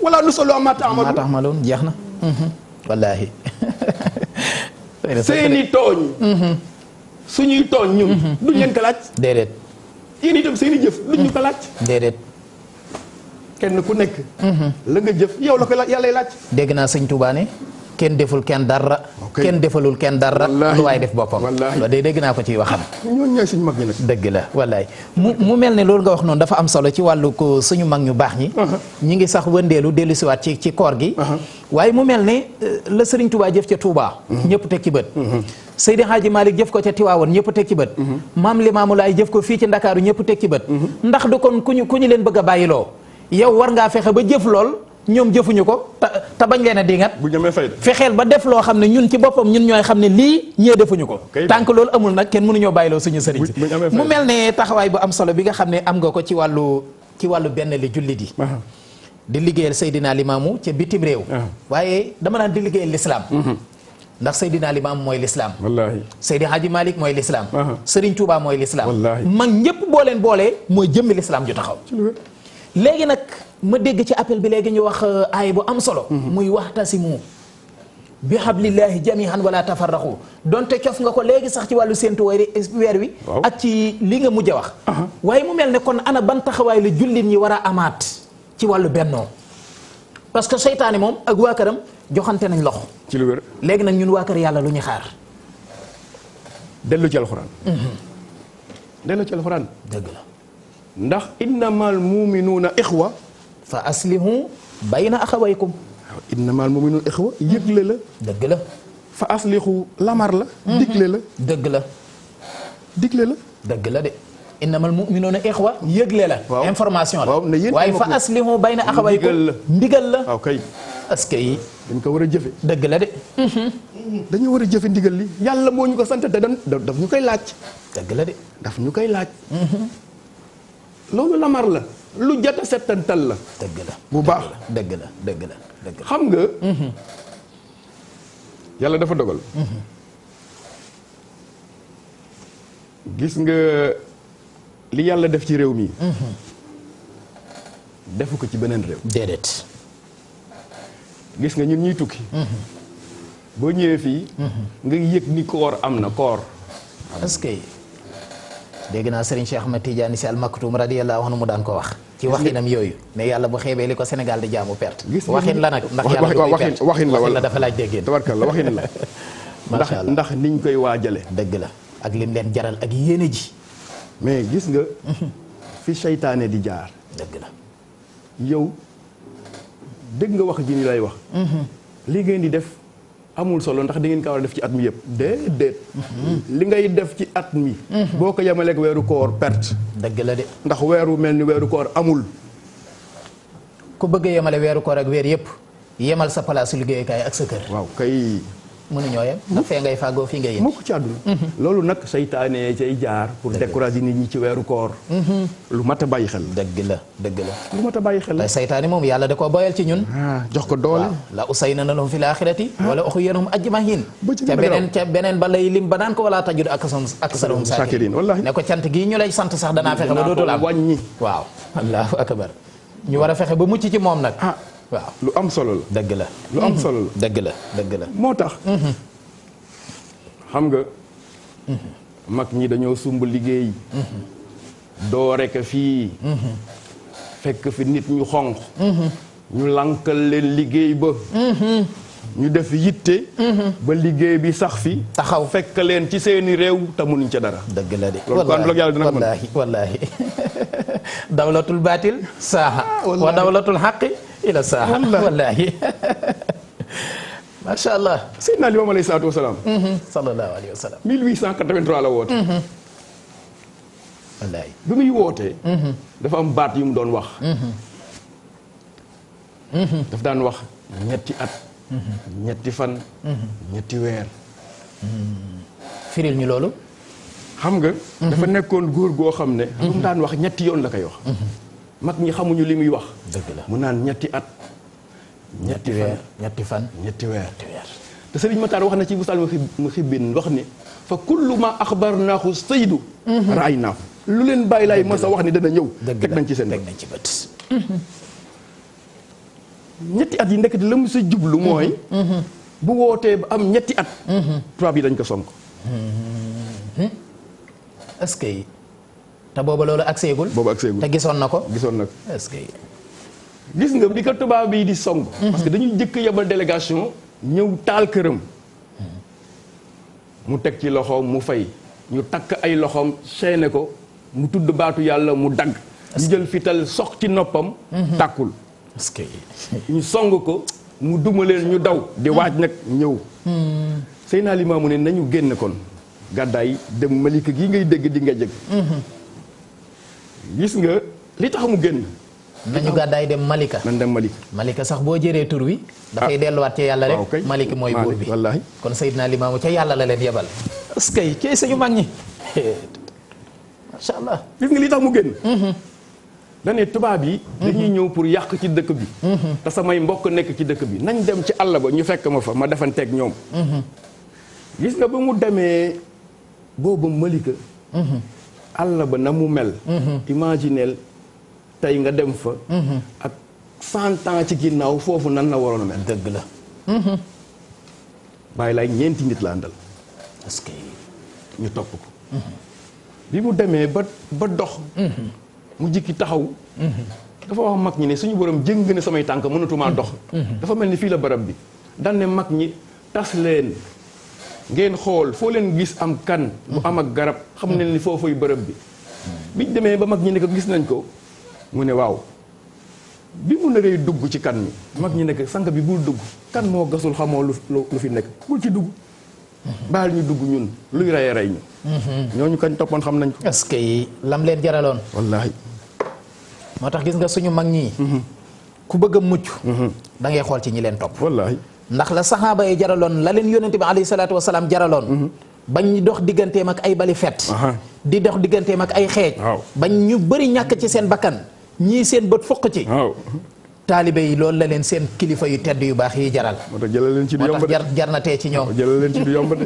wala nusalu amma taamaluun jeex na. wallaahi. seeni tooñ. suñuy tooñ ñun. duñ leen ko laaj. déedéet. yéen itam seeni jëf duñ ñu ko laaj. déedéet. kenn ku nekk. la nga jëf yow la ko yàlla laaj. dégg naa sëñ Touba ne kenn deful kenn dara. kenn defalul kenn dara. lu waay def boppam. loolu de dégg naa ko ciy waxam. ñooñu ñooy suñu mag ñi nag. dëgg la wallaay mu mel ne loolu nga wax noonu dafa am solo ci wàllu ko suñu mag ñu baax ñi. ñi ngi sax wëndeelu dellu siwaat ci koor gi. waaye mu mel ne la Serigne Touba jëf ca Touba. ñëpp teg ci bët. Seydi Hadji Malick jëf ko ca Tiwaawoon ñëpp teg ci bët. Maam Limaamu Laay jëf ko fii ci Ndakaaru ñëpp teg ci bët. ndax du kon ku ñu leen bëgg a bàyyiloo yow war ngaa fexe ba jëf lool ñoom jëfuñu ko te bañ leen a dingat bu ñamee fay fexeel ba def loo xam ne ñun ci boppam ñun ñooy xam ne lii ñee defuñu ko tànk loolu amul nag kenn mënuñoo bàyyiloo suñu sëriñ si mu mel ne taxawaay bu am solo bi nga xam ne am nga ko ci wàllu benn li jullit yi di liggéeyal Seydina Limaamu ca bitim réew waaye dama naan di liggéeyal lislaam ndax Seydina Limaamu mooy lislaam wallaahi Seydi Hadji Malick mooy lislaam Sëriñ Tuubaa mooy lislaam mag ñëpp boo leen boolee mooy jëmmi lislaam ju taxaw léegi nag ma dégg ci appel bi léegi ñu wax aay bu am solo muy waxtasimu bi hablillahi jamihan wala tafarraqu donte cof nga ko léegi sax ci wàllu séentu weer wi ak ci li nga mujj a wax waaye mu mel ne kon ana ban taxawaay la jullit ñi war a amaat ci wàllu bennoo parce que seytaane moom ak waa këram joxante nañ loxo ci lu wér léegi nag ñun waa kër yàlla lu ñu xaar dellu ci alxuraan dellu ci alxuraan dëgg la ndax innamal muminuuna ixwa fa aslihu bayna axawaykum waaw innamal muminuuna ixwa yëgle la dëgg la fa aslihu lamar la digle la dëgg la digle la dëgg la de innamal muminuuna ixwa yëgle la information la waaye fa aslihu bayna axawaykum ndigal la waaw kay est-ce que yi dañ ko war a jëfe dëgg la de dañu war a jëfe ndigal li yàlla moo ñu ko sant te daf ñu koy laaj dëgg la de daf ñu koy laaj loolu lamar la lu jot a settantal la dëgg la bu baax dëgg la dëgg la dëgg la xam nga yàlla dafa dogal gis nga li yàlla def ci réew mi defu ko ci beneen réew déedéet gis nga ñun ñuy tukki boo ñëwee fii nga yëg ni koor am na koor est-ce que dégg naa Serigne Cheikh Ahmed Tidiane Sy Al Maktoum radiyallahu anhu mu daan ko wax ci waxinam yooyu mais yàlla bu xeebee li ko Sénégal di jaamu perte waxin la nag ndax yàlla waxin la dafa laaj déggéen tabarkalla waxin la macha allah ndax niñ koy waajale dëgg la ak lim leen jaral ak yéene ji mais gis nga fi seytaane di jaar dëgg la yow dégg nga wax ji ni lay wax li ngeen di def amul solo ndax da ngeen ko war a def ci at mi yëpp déedéet li ngay def ci at mi boo ko yemaleeg weeru koor perte dëgg la de ndax weeru mel ni weeru koor amul ku bëgg a yemale weeru koor ak weer yëpp yemal sa place liggéeyukaay ak sa kër waaw kay mënuñoo yem ndax fee ngay fàggoo fii ngay yem mukk ci àdduna loolu nag seytaane cay jaar pour décourager nit ñi ci weeru koor lu mat a bàyyi xel dëgg la dëgg la lu mat a bàyyi xel te seytaane moom yàlla da koo boyal ci ñun jox ko doole la usaynana lahum fil aaxirati wala uxyiyanahum ajmahin ca beneen ba lay lim ba naan ko wala tajidu aksarahum saakirin wallaahi ne ko cant gii ñu lay sant sax danaa fexe ba dootul am wàññi waaw allahu akbar ñu war a fexe ba mucc ci moom nag waaw lu am solo la dëgg la lu am solo la dëgg la dëgg la moo tax xam nga mag ñi dañoo sumb liggéey doore ko fii fekk fi nit ñu xonq ñu lankal leen liggéey ba ñu def yitte ba liggéey bi sax fi taxaw fekk leen ci seeni réew te mënuñ ca dara dëgg la de loolu kon yàlla dina ko mën wallaahi wallaahi dawlatul baatil saaha wa dawlatul xaqi ila saaha wallaahi macha allah Seydina Limaamu alayhi salaatu wasalaam sallallahu alayhi wa sallam 1883 la woote wallaahi bi muy wootee dafa am baat yu mu doon wax daf daan wax ñetti at ñetti fan ñetti weer firil ñu loolu xam nga dafa nekkoon góor goo xam ne lu mu daan wax ñetti yoon la koy wax mag ñi xamuñu li muy wax dëgg la mu naan ñetti at ñetti weer ñetti fan ñetti weer te Sëriñ Matar wax na ci busal mu xibbin wax ni fa kullu ma axbarnaahu saydu raay naahu lu leen bàyyi laay masa wax ni dana ñëw teg nañ ci seen teg nañ ci bët ñetti at yi ndekk di la mu sa jublu mooy bu wootee ba am ñetti at tubaab yi dañ ko sonk est-ce que te booba loolu ak seegul boobu ak seegul te gisoon na ko gisoon na ko est-ce que gis nga bi ko tubaab yi di song parce que dañuy jëkk yebal délégation ñëw taal këram mu teg ci loxoom mu fay ñu takk ay loxoom chaîné ko mu tudd baatu yàlla mu dagg ñu jël fital sox ci noppam tàkkul est-ce que ñu song ko mu duma leen ñu daw di waaj nag ñëw Seydina Limaamu ne nañu génn kon gàddaay dem Malika gi ngay dégg di nga jëg gis nga li tax mu génn nañu gàddaay dem Malika. nan dem Malika. Malika sax boo jëree tur wi. dafay delluwaat ca yàlla rek. waaw kay Malika mooy buur bi wallaahi. kon Seydina Limaamu ca yàlla la leen yebal. est-ce que kay suñu mag ñi. macha allah. gis nga li tax mu génn. dane tubaab yi. dañuy ñëw pour yàq ci dëkk bi. te samay mbokk nekk ci dëkk bi nañ dem ci àll ba ñu fekk ma fa ma defanteeg ñoom. gis nga ba mu demee boobu Malika. àll ba na mu mel. imagineel tey nga dem fa. ak 100 ans ci ginnaaw foofu nan la waroon a mel. dëgg la. bàyyi laay ñeenti nit la àndal. est-ce que. ñu topp ko. bi mu demee ba dox. mu jikki taxaw. dafa wax mag ñi ne suñu borom jëng na samay tànk mënatumaa dox. dafa mel ni fii la barab bi. daan ne mag ñi tas leen ngeen xool foo leen gis am kan bu am ak garab xam ne ni foofuy bërëb bi. biñ demee ba mag ñi ne ko gis nañ ko mu ne waaw bi mu naree dugg ci kan mi mag ñi nekk sànq bi bul dugg kan moo gasul xamoo lu fi nekk bul ci dugg. baal ñu dugg ñun luy rey rey ñu. ñooñu kañ toppoon xam nañ ko. est-ce que lam leen jaraloon. wallaahi. moo tax gis nga suñu mag ñi. ku bëgg a mucc. da ngay xool ci ñi leen topp. wallaahi. ndax la saxaaba yi jaraloon la leen yónnente bi alayhi salaatu wasalaam jaraloon. bañ dox digganteem ak ay bali fet. di dox digganteem ak ay xeej. bañ ñu bëri ñàkk ci seen bakkan ñii seen bët fukk ci. taalibe yi loolu la leen seen kilifa yu tedd yu baax yi jaral. moo tax jëlal leen ci du yomb de moo tax jar na tee ci ñoom. jëlal leen ci du yomb de.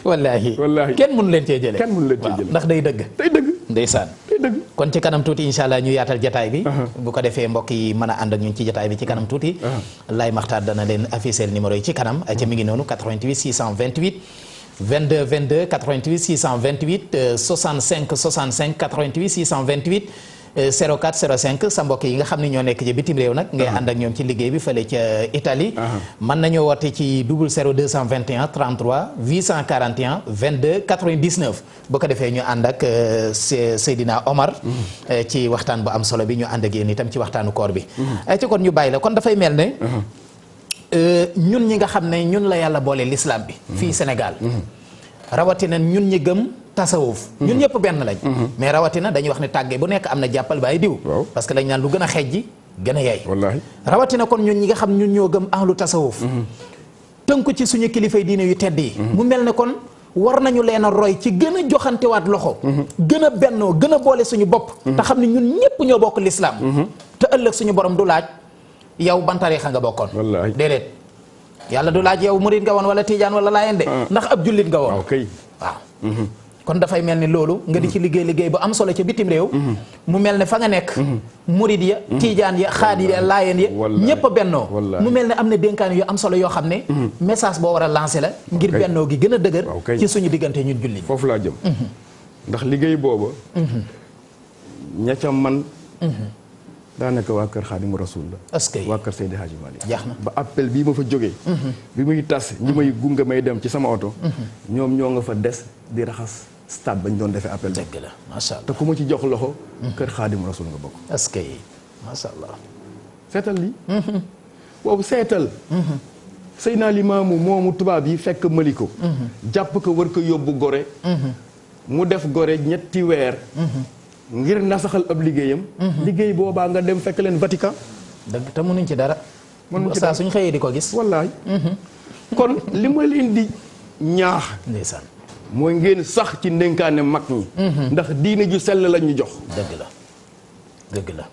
wallaahi. wallaahi kenn mënu leen cee jëlee. kenn mënu leen cee jëlee ndax day dëgg. day dëgg. ndeysaan. day dëgg. kon ci kanam tuuti incha allah ñu yaatal jataay bi. bu ko defee mbokk yi mën a ànd ak ñun ci jataay bi ci kanam tuuti. Laay Maxtaar dana leen afficher numéro yi ci kanam. ca mi ngi noonu 88 628 22 22 88 628 65 65 88 628. 04 05 sa mbokk yi nga xam ne ñoo nekk ci bitim réew nag ngay ànd ak ñoom ci liggéey bi fële ca Italie mën nañoo woote ci 00221 33 841 22 99 bu ko defee ñu ànd ak Seydina Omar ci waxtaan bu am solo bi ñu ànd ak yéen itam ci waxtaanu koor bi ci kon ñu bàyyi la kon dafay mel ne ñun ñi nga xam ne ñun la yàlla boole l'islam bi fii Sénégal rawatina ñun ñi gëm tasawuf ñun ñëpp benn lañ mais rawatina dañuy wax ne tàggee bu nekk am na jàppal bàyyi diw parce que lañ naan lu gën a xeej ji gën a yey wallaahi rawatina kon ñun ñi nga xam ñun ñoo gëm ahlu tasawuf tënku ci suñu kilifay diine yu tedd yi mu mel ne kon war nañu leen a roy ci gën a joxantewaat loxo gën a bennoo gën a boole suñu bopp te xam ne ñun ñëpp ñoo bokk lislaam te ëllëg suñu borom du laaj yow ban tariixa nga bokkoon wallaahi déedéet yàlla du laaj yow murid nga woon wala tijaan wala laayeen de ndax ab jullit nga woon waaw kon dafay mel ni loolu nga di ci liggéey bu am solo ca bitim réew mu mel ne fa nga nekk murid ya tijaan ya xaadir ya laayeen ya ñépp a bennoo mu mel ne am na dénkaan yu am solo yoo xam ne message boo war a lancé la ngir bennoo gi gën a dëgër ci suñu diggante ñun jullit foofu laa jëm ndax liggéey booba ña ca man daanaka waa kër Xaadimu Rasuul la est-ce que waa kër Seydi Hadji Malick jeex na ba appel bii ma fa jógee bi muy tas ñi may gunge may dem ci sama oto ñoom ñoo nga fa des di raxas stade bañ doon defee appel dëgg la macha allah te ku ma ci jox loxo kër Xaadimu Rasuul nga bokk est-ce que macha allah seetal lii boobu seetal Seydina Limaamu moomu tubaab yi fekk Maliko jàpp ko war ko yóbbu Gore mu def Gore ñetti weer ngir nasaxal ab liggéeyam liggéey boobaa nga dem fekk leen Vatican dëgg te mënuñ ci dara saa suñ xëyee di ko gis wallaay kon li ma leen di ñaax ndeysaan mooy ngeen sax ci ndénkaane mag ñi ndax diine ju sell lañ ñu jox dëgg la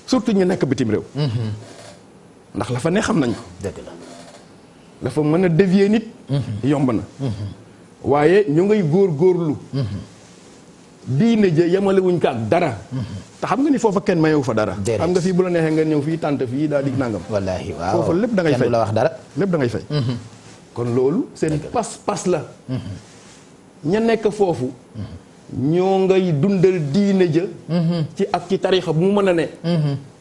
surtout ñu nekk bitim réew ndax la fa ne xam nañ ko dëgg la dafa mën a dévier nit yomb na waaye ñu ngay góorgóorlu diine ja yemalewuñ ko ak dara te xam nga ni foofa kenn mayewu fa dara xam nga fii bu la neexee nga ñëw fii tànt fii daal di nangam wallaahi waaw foofa lépp da ngay fay kenn du la wax dara lépp da ngay fay kon loolu seen pas-pas la ña nekk foofu ñoo ngay dundal diine ja ci ak ci tarixa bu mu mën a ne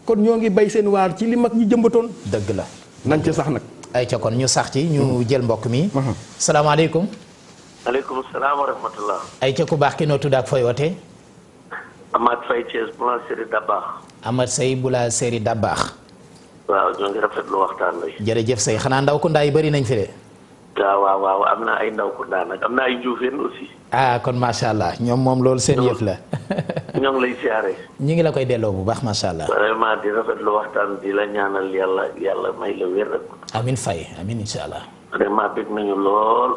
kon ñoo ngi bay seen waar ci li mag ñi jëmbatoon dëgg la nañ ca sax nag ay ca kon ñu sax ci ñu jël mbokk mi. salaamaaleykum. maaleykum salaam wa rahmatullah. ay ca ku baax ki noo tudd ak fooy wootee. Amath Faye Thiès bu la série Dabaax. Amath Sey bu la série Dabaax. waaw ñoo ngi rafetlu waxtaan wi. jërëjëf Sey xanaa ndaw ku ndaa yi bëri nañ fi de. waaw am na ay ndaw ku ndaa nag am na ay juufeen aussi. kon macha allah ñoom moom loolu seen yëf la. ñoo ngi lay siyaare. ñu ngi la koy delloo bu baax macha allah. vraiment di rafetlu waxtaan di la ñaanal yàlla may la wér rek. amin Faye amin incha allah. vraiment bëgg nañu lool.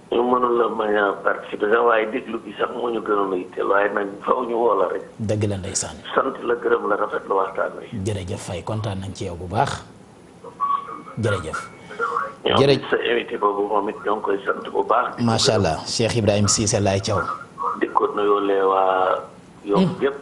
ñu mënul la bañ a participer sax waaye déglu gi sax moo ñu gënoon a yitteel waaye nag faw ñu woo la rek. dëgg la ndeysaan. sant la gërëm la rafetlu waxtaan wi. jërëjëf Faye kontaan nañ ci yow bu baax jërëjëf. jërëjëf sa invité boobu moom it ñoo ngi koy sant bu baax. macha allah Cheikh Ibrahima Cissé Laye Thiaw. di ko nuyoo lee waa Yoff yëpp.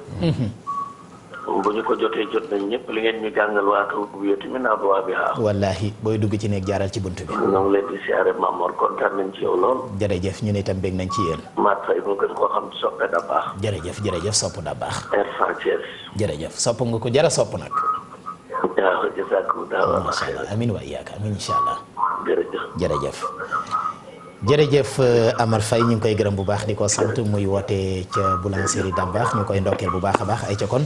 bu ñu ko jotee jot nañ ñëpp li ngeen ñu jàngal waa taw bu yëpp mi naa ba waa bi xaar. wallaahi booy dugg ci néeg jaaral ci bunt bi. ñoo ngi leen di siyaare Mamor kontaan nañ ci yow lool. jërëjëf ñu ne itam bég nañ ci yéen. Maat Faye mu gën koo xam soppe da baax. jërëjëf sopp da baax. Erfan Thiès. jërëjëf sopp nga ko jara sopp nag. waaw jazakumullah. macha allah amiin wa iyaaka amiin incha allah. jërëjëf. jërëjëf Amar Faye ñu ngi koy gërëm bu baax di ko sant muy woote ca boulangerie Dabakh ñu koy ndokkeel bu baax a baax ay ca kon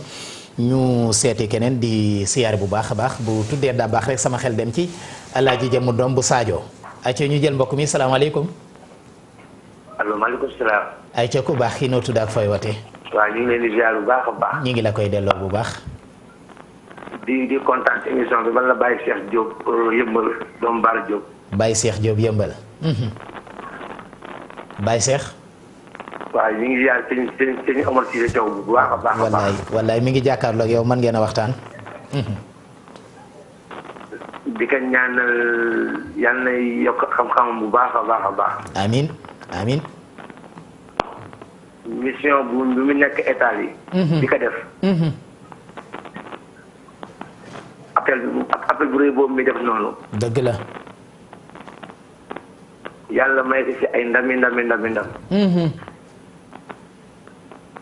ñu seeti keneen di siyaare bu baax a baax bu tuddee Dabakh rek sama xel dem ci alaaji jëmu doom bu Sadio ay ca ñu jël mbokk mi salaamaaleykum. allo maaleykum salaam. ay ca ku baax kii noo tudd ak fooy woote. waaw ñu ngi leen di ziar bu baax a baax. ñu ngi la koy delloo bu baax. di kontaan ci émission bi man la Baye Cheikh Diop yëmbal doomu Bara Diop. Baye Cheikh Diop yëmbal. Baye Cheikh. waaw ñu ngi ziar sëñ Omar Cissé Thiaw bu baax a baax. wallaay mi ngi jàkkaarloo ak yow mën ngeen a waxtaan. di ko ñaanal yal na yokk xam-xam bu baax a baax a baax. amiin. mission bu mu nekk état yi. di ko def. appel bu rëy boobu mi def noonu. dëgg la. yàlla may ko ci ay ndam.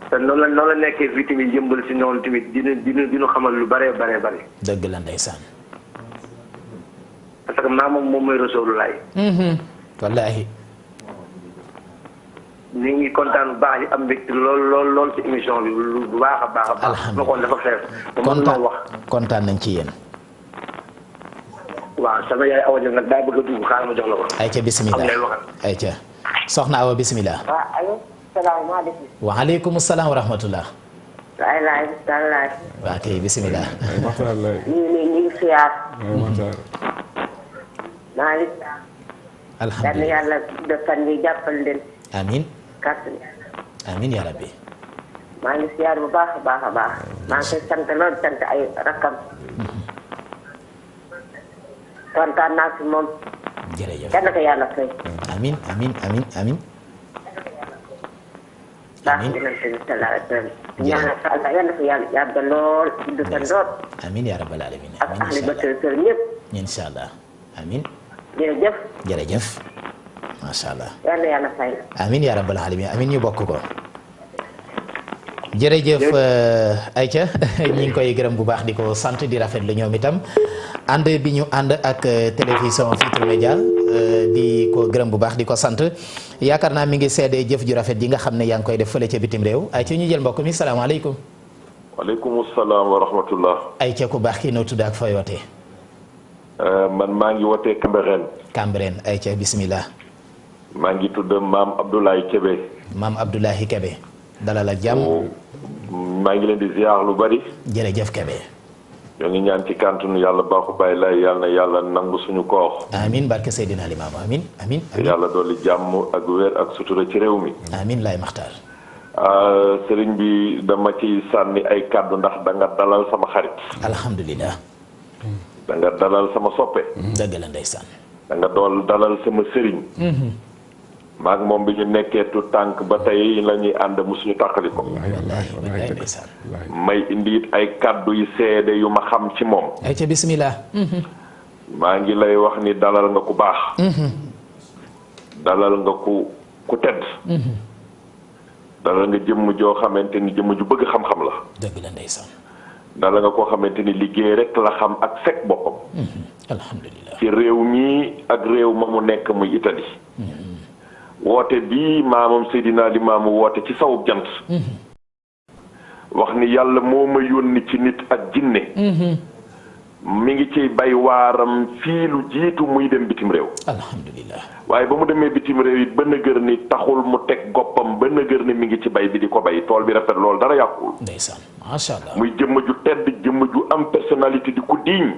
te noonu la nekkee fii tamit yëmbal si noonu tamit dina xamal lu bare. dëgg la ndeysaan. parce que maamam moom mooy Rasulullah. wallaahi. ñu ngi kontaan bu baax di am mbégte lool ci émission bi bu baax a baax. alhamdulilah dafa xeer. kontaan nañ ci yéen. waaw sama yaay Awa Diop nag daa bëgg a dugg xaaral ma jox la ko. ayca bisimilah ayca soxna Awa bisimilah. waaw allo salaamaaleykum. waaleykum salaam wa rahmatullah. waay. waa kay bisimilah. ñu ngi siyaar. maa ngi. alhamdulilah yàlla defal ñu jàppal leen. amiin. kàttan. amiin yaa rabbi. maa ngi siyaar bu baax a baax. maa ngi koy sant lool sant ay rakkam. kontaan naa si moom. jërëjëf kenn ko yàlla fay. amiin. baax na yonent bi sallallahu alayhi wa sallam. ñaanal sa Allah yal na fi yàlla yàgg lool. du sa lool. amiin yaa rabbal alamin. ak ahli ba kër ñëpp. incha allah amiin. jërëjëf. macha allah. yal na yàlla fay. amiin yaa rabbal alamin amiin ñu bokk ko. jërëjëf Aïcha ñi ngi koy gërëm bu baax di ko sant di rafetlu ñoom itam ànd bi ñu ànd ak télévision Futurs Médias di ko gërëm bu baax di ko sant yaakaar naa mi ngi seede jëf ju rafet ji nga xam ne yaa ngi koy def fële ca bitim réew Aïcha ñu jël mbokk mi salaamaaleykum. waaleykum salaam wa rahmatullah. Aïcha ku baax kii noo tudd ak fooy wootee. man maa ngi wootee Cambérène. Cambérène Aïcha bismillah. maa ngi tudd maam Abdoulaye Kébé. maam Abdoulaye Kébé. dalal ak jàmm. maa ngi leen di ziar lu bari. jërëjëf Kébé. ñoo ngi ñaan ci kàntanu yàlla baaxu bàyyi lay yàlla na yàlla nangu suñu koor. amiin barke Seydina Limaamu amiin. te yàlla dolli jàmm ak wér ak sutura ci réew mi. amiin lay maxtaar. sëriñ bi dama ci sànni ay kàddu ndax da nga dalal sama xarit. alhamdulilah. da nga dalal sama soppe. dëgg la ndeysaan. da nga dool dalal sama sëriñ. maag moom bi ñu nekkee tu tànk ba tey la ñuy ànd mu suñu tàqali ko. may indi it ay kàddu yu seede yu ma xam ci moom. ay ca bismillah. maa ngi lay wax ni dalal nga ku baax. dalal nga ku tedd. dalal nga jëmm joo xamante ni jëmm ju bëgg xam-xam la. dëgg la ndeysaan. dalal nga koo xamante ni liggéey rek la xam ak fekk boppam. alhamdulilah ci réew mi ak réew ma mu nekk muy Italie. woote bii maamam Seydina Limaamu woote ci sawub jant. wax ni yàlla moo ma yónni ci nit ak jinne. mi ngi ciy bay waaram fii lu jiitu muy dem bitim réew. alhamdulilah. waaye ba mu demee bitim réew it ba nëgër ni taxul mu teg goppam ba nëgër ni mi ngi ci bay bi di ko bay tool bi rafet loolu dara yàqul. ndeysaan macha allah. muy jëmm ju tedd jëmm ju am personnalité di ku diiñ.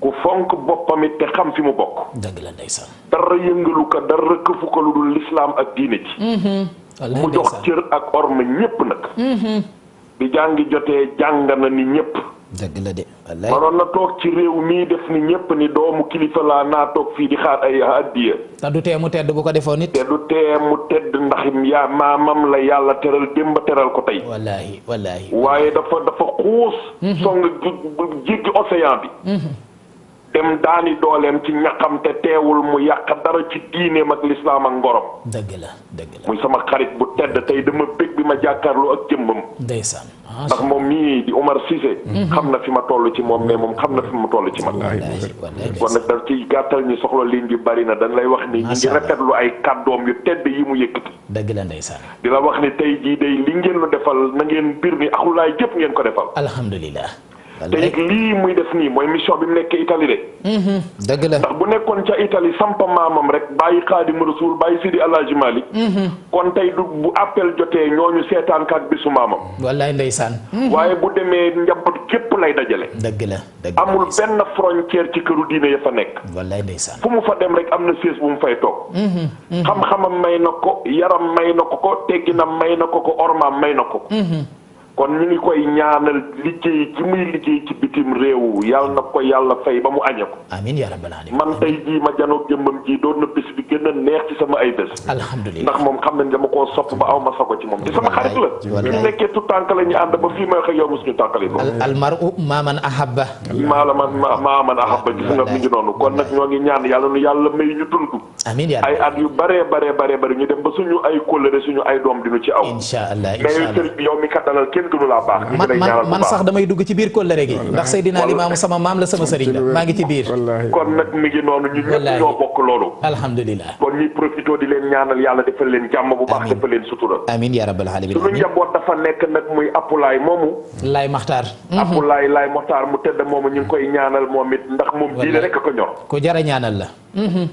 ku fonk boppam it te xam fi mu bokk. dëgg la ndeysaan. dara yëngalu ko dara këfu ko lu dul lislaam ak diine ci. mu jox cër ak orma ñépp nag. bi jàngi jotee jàng na ni ñépp. dëgg la de wallaay. manoon na toog ci réew mii def ni ñépp ni doomu kilifa laa naa toog fii di xaar ay addiya. te du tee mu tedd bu ko defoon nit. te du tee mu tedd ndax yaa maamam la yàlla teral démb teral ko tey. wallaahi wallaahi. waaye dafa xuus. song jéggi océan bi. dem daani dooleem ci ñaqam te teewul mu yàq dara ci diineem ak lislaam ak ngorom. dëgg la dëgg la. muy sama xarit bu tedd tey dama bég bi ma jàkkaarloo ak jëmmam. ndeysaan. ndax moom mii di Omar Cissé. xam na fi ma toll ci moom mais moom xam na fi ma toll ci man. kon nag daf ci gàttal ñi soxla ligne bi bari na dañ lay wax ni. ñu ngi rafetlu ay kàddoom yu tedd yi mu yëkkati. dëgg la ndeysaan. di la wax ni tey jii day li ngeen lu defal na ngeen bir ni axulaay jëpp ngeen ko defal. alhamdulilah. te it lii muy def nii mooy mission bi mu nekkee Italie de. dëgg la ndax bu nekkoon ca Italie sampa maamam rek bàyyi Xaadimu Rasuul bàyyi Sidi Alaaji Malik. kon tey du bu appel jotee ñooñu seetaan kaat bisu maamam. wallaay ndeysaan. waaye bu demee njaboot képp lay dajale. dëgg la dëgg la amul benn frontière ci këru diine ya fa nekk. wallaay ndeysaan. fu mu fa dem rek am na sées bu mu fay toog. xam-xamam may na ko yaram may na ko tegginam may na ko ormaam may na ko. kon ñu ngi koy ñaanal liggéey ci muy liggéey ci bitim réew yàlla na ko yàlla fay ba mu añe ko. amiin yaa rabbal aalamiin. man tey jii ma janoog jëmmam ji doon na bés bi gën a neex ci sama ay bés. alhamdulilah ndax moom xam nañ dama koo sopp ba aw ma sago ci moom. te sama xarit la. bi mu nekkee tout tànk la ñu ànd ba fii may wax ak yow mosuñu tànkale ko. almaru maaman ahabba. maaman ahabba gis nga mi ngi noonu kon nag ñoo ngi ñaan yàlla nu yàlla may ñu dund. amiin yaa ay at yu bare ñu dem ba suñu ay kóllëre suñu ay doom dinu ci aw. incha allah mais sëriñ bi yow mi kattanal kenn gënu laa baax. man sax damay dugg ci biir kóllëre gi ndax Seydina Limaamu sama maam la sama sëriñ la maa ngi ci biir. kon nag mi ngi noonu ñu ñëpp ñoo bokk loolu. alhamdulilah. kon ñuy profité di leen ñaanal yàlla defal leen jàmm bu baax defal leen sutura. amiin yaa rabbal aalamiin. suñu njaboot dafa nekk nag muy Apulaay moomu. Laay Maxtaar. Apulaay Laay Maxtaar mu tëdd moomu ñu ngi koy ñaanal moom it ndax moom diine rek a ko ñor. ku jara ñaanal la.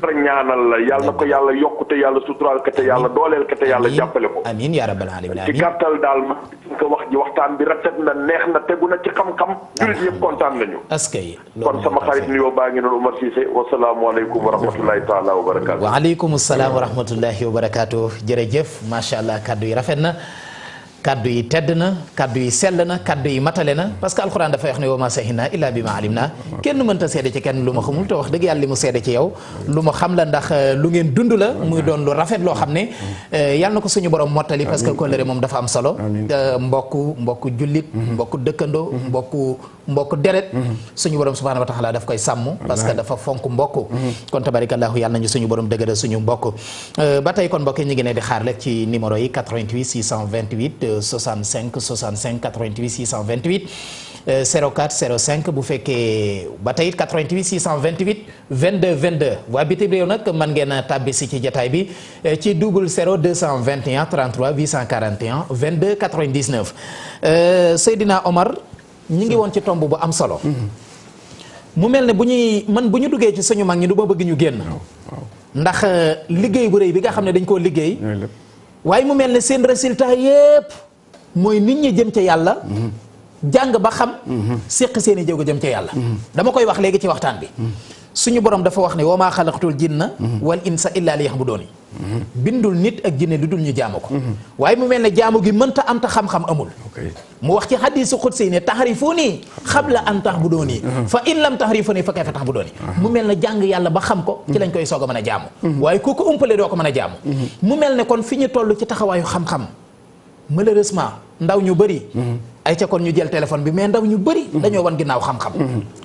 jara ñaanal la yàlla na ko yàlla yokk te yàlla suturaal ko te yàlla dooleel ko te yàlla jàppale ko. amiin yaa rabbal aalamiin. ci gàttal daal ma ko wax ji waxtaan bi rafet na neex na tegu na ci xam-xam. jullit ñëpp kontaan nañu. askay kon sama xarit nuyoo baa ngi noonu Omar Cissé wasalaamualeykum wa rahmatulahi taala wa barakaatu. waaleykum salaam wa rahmatullahi wa barakaatu. jërëjëf macha allah kaddu yi rafet na kaddu yi tedd na kaddu yi sell na kaddu yi matale na parce que alxuraan dafay wax ne wa ma sahina illa bi ma alim na kenn mënta seede ci kenn lu ma xamul te wax dëgg yàlla li mu seede ci yow lu ma xam la ndax lu ngeen dund la muy doon lu rafet loo xam ne yàlla na ko suñu borom mottali parce que kóllëre moom dafa am solo mbokku jullit mbokku dëkkandoo mbokku deret suñu borom subhanahu wa taala daf koy sàmm parce que dafa fonk mbokk kon tabarakallahu yàlla nañu suñu borom dëgëral suñu mbokk ba tey kon mbokk ñu ngi ne di xaar rek ci numéro yi 88 628 65 65 88 628 04 05 bu fekkee ba tey 88 628 22 22 waa bitim réew nag mën ngeen a tàbbi si ci jataay bi ci double 0 221 33 841 22 99 Seydina Omar ñi ngi woon ci tomb bu am solo mu mel ne bu ñu duggee ci suñu mag ñi du ma bëgg ñu génn ndax liggéey bu rëy bi nga xam ne dañ koo liggéey waaye mu mel ne seen résultat yépp mooy nit ñi jëm ca yàlla jàng ba xam séq seeni jéego jëm ca yàlla dama koy wax léegi ci waxtaan bi suñu borom dafa wax ne wa maa xalaqtul jinna wal insa illa liya'buduni bindul nit ak jinne lu dul ñu jaamu ko waaye mu mel ne jaamu gi mënta am ta xam-xam amul mu wax ci hadiisu xudsi ne taxrifuuni qabla an ta'buduni fa in lam taxrifuuni fa kayfa ta'buduni mu mel ne jàng yàlla ba xam ko ci lañ koy soog a mën a jaamu waaye ku ko umpale doo ko mën a jaamu mu mel ne kon fi ñu toll ci taxawaayu xam-xam malheureusement ndaw ñu bëri ay ca kon ñu jël téléphone bi mais ndaw ñu bëri dañoo wan ginnaaw xam-xam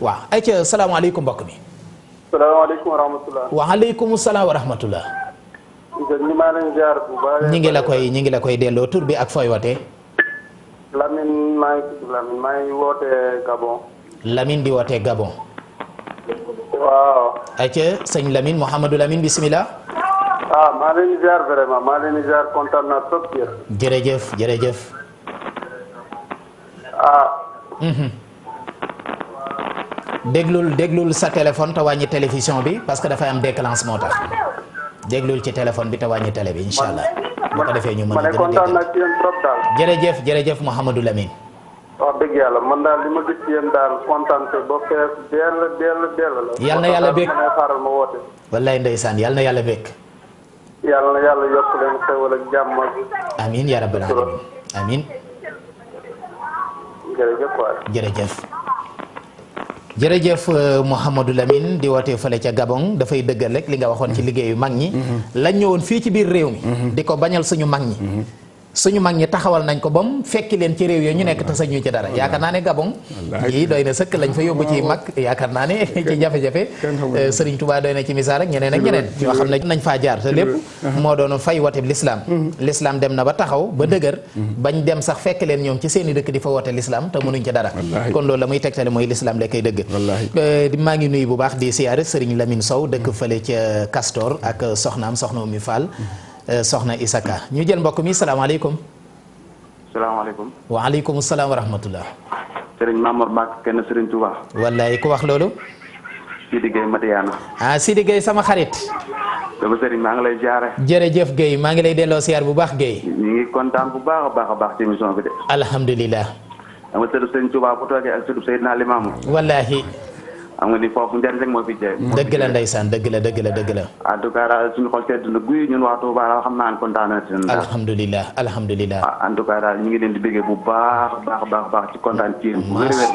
waaw ay ca salaamaaleykum mbokk mi salaamaaleykum wa rahmatulah. waaleykum salaam wa rahmatulah. ñu maa leen jaar bu baax. ñi ngi la koy delloo tur bi ak fooy wootee. Lamine maa ngi tudd Lamine maa ngi wootee Gabon. Lamine di wootee Gabon. waaw. ayca sëñ Lamine Mouhamadou Lamine bisimilah. maa leen di ziar vraiment maa leen di ziar kontaan naa trop. jërëjëf jërëjëf. déglul sa téléphone te wàññi télévision bi parce que dafay am déclenche moo tax déglul ci téléphone bi te wàññi télé bi incha allah bu ko defee ñu mën a gën a kontaan naa ci yéen trop daal. jërëjëf Mouhamadou Lamine. wax dëgg yàlla man daal li ma gis ci yéen daal kontaan te ba fees dell la. yal na yàlla békk ma xaaral ma woote. wallaay ndeysaan yal na yàlla békk. yàlla na yàlla yokk leen xewal ak jàmm ak. amiin yaa rabbal alamin amiin. jërëjëf waay. jërëjëf Mouhamadou Lamine di wootee fële ca Gabon dafay dëggal rek li nga waxoon ci liggéeyu mag ñi. lañ ñëwoon fii ci biir réew mi. di ko bañal suñu mag ñi. suñu mag ñi taxawal nañ ko ba mu fekki leen ci réew yooyu ñu nekk te sañu ci dara yaakaar naa ne Gabon yi doy na sëkk lañ fa yóbbu ci mag yaakaar naa ne ci jafe-jafe Serigne Touba doy na ci misaal ak ñeneen ak ñeneen ñoo xam ne nañ faa jaar te lépp moo doon fay woote l'islam dem na ba taxaw ba dëgër bañ dem sax fekk leen ñoom ci seen i dëkk di fa woote l'islam te mënuñ ci dara kon loolu la muy tegtale mooy l'islam la koy dëgg maa ngi nuyu bu baax di siyaare Serigne Lamine Sow dëkk fële ca Castor ak soxnaam soxna Oumy Fall soxna Isaka ñu jël mbokk mi salaamaaleykum. salaamaaleykum. waaleykum salaam wa rahmatullah. Serigne Mamour Mbacke kenn Serigne Touba. wallaay ku wax loolu. Sidi Gueye Madiana. Sidi Gueye sama xarit. dama Serigne maa ngi lay ziare. jërëjëf Gueye maa ngi lay delloo siyaar bu baax Gueye. ñu ngi kontaan bu baax a baax ci émission bi de. alhamdulilah. dama sëdu Serigne Touba bu toogee ak sëdu Seydina Limamou. wallaahi. xam nga ni foofu njëriñ rek moo fi jeex. dëgg la ndeysaan dëgg la. en tout cas daal suñu xol sedd na guy ñun waa Touba daal xam naa ne kontaan na ci daal. alhamdulilah. en tout cas daal ñu ngi leen di bëggee bu baax ci kontaan ci yéen.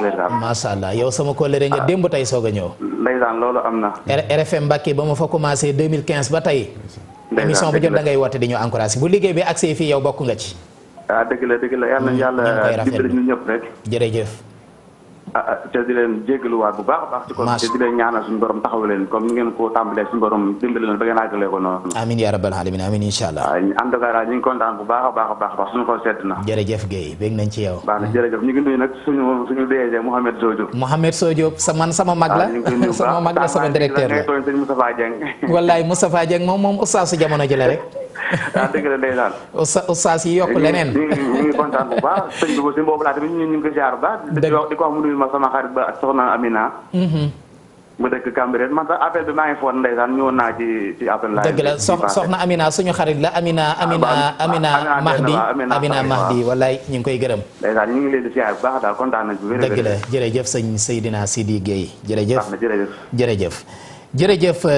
wér daal. macha allah yow sama kóllëre nga démb tey soog a ñëw. ndeysaan loolu am na. RFM Mbacke ba ma fa commencé 2015 ba tey. émission bu jot da ngay woote di ñu encouragé bu liggéey bi accès fii yow bokk nga ci. dëgg la yàlla na yàlla dimbali ñu ñëpp rek. jërëjëf. te di leen jégaluwaat bu baax a baax ci ko te di leen ñaanal suñu borom taxaw leen comme ni ngeen ko tàmbalee suñu borom dimbali leen ba ngeen àggalee ko noonu. amiin yaa rabbal alamin amiin incha allah. en tout cas daal ñu ngi kontaan bu baax a baax suñu xol sedd na. jërëjëf Guèye bég nañ ci yow. baax na jërëjëf ñu ngi nuyu nag suñu DG Mouhamed Sodio. Mouhamed Sodio sama mag la. sama mag la sama directeur la. sëñ Moustapha Dieng. wallaay Moustapha Dieng moom oustaz su jamono ji la rek. dëgg la ndeysaan. oustaz yi yokk leneen. ñu ngi kontaan bu baax sëñ bi aussi boobu laa tamit ñu ngi ko ziar bu baax. di ko wax mu nuyu ma sama xarit ba soxna Amina. mu dëkk Cambérène man sax appel bi maa ngi foon ndeysaan ñëwoon naa ci appel la. dëgg la soxna Amina suñu xarit la Amina Mahdi wallaay ñu ngi koy gërëm. ndeysaan ñu ngi leen di ziar bu baax daal kontaan nañ bu wér. dëgg la jërëjëf sëñ Seydina Sidi Gueye jërëjëf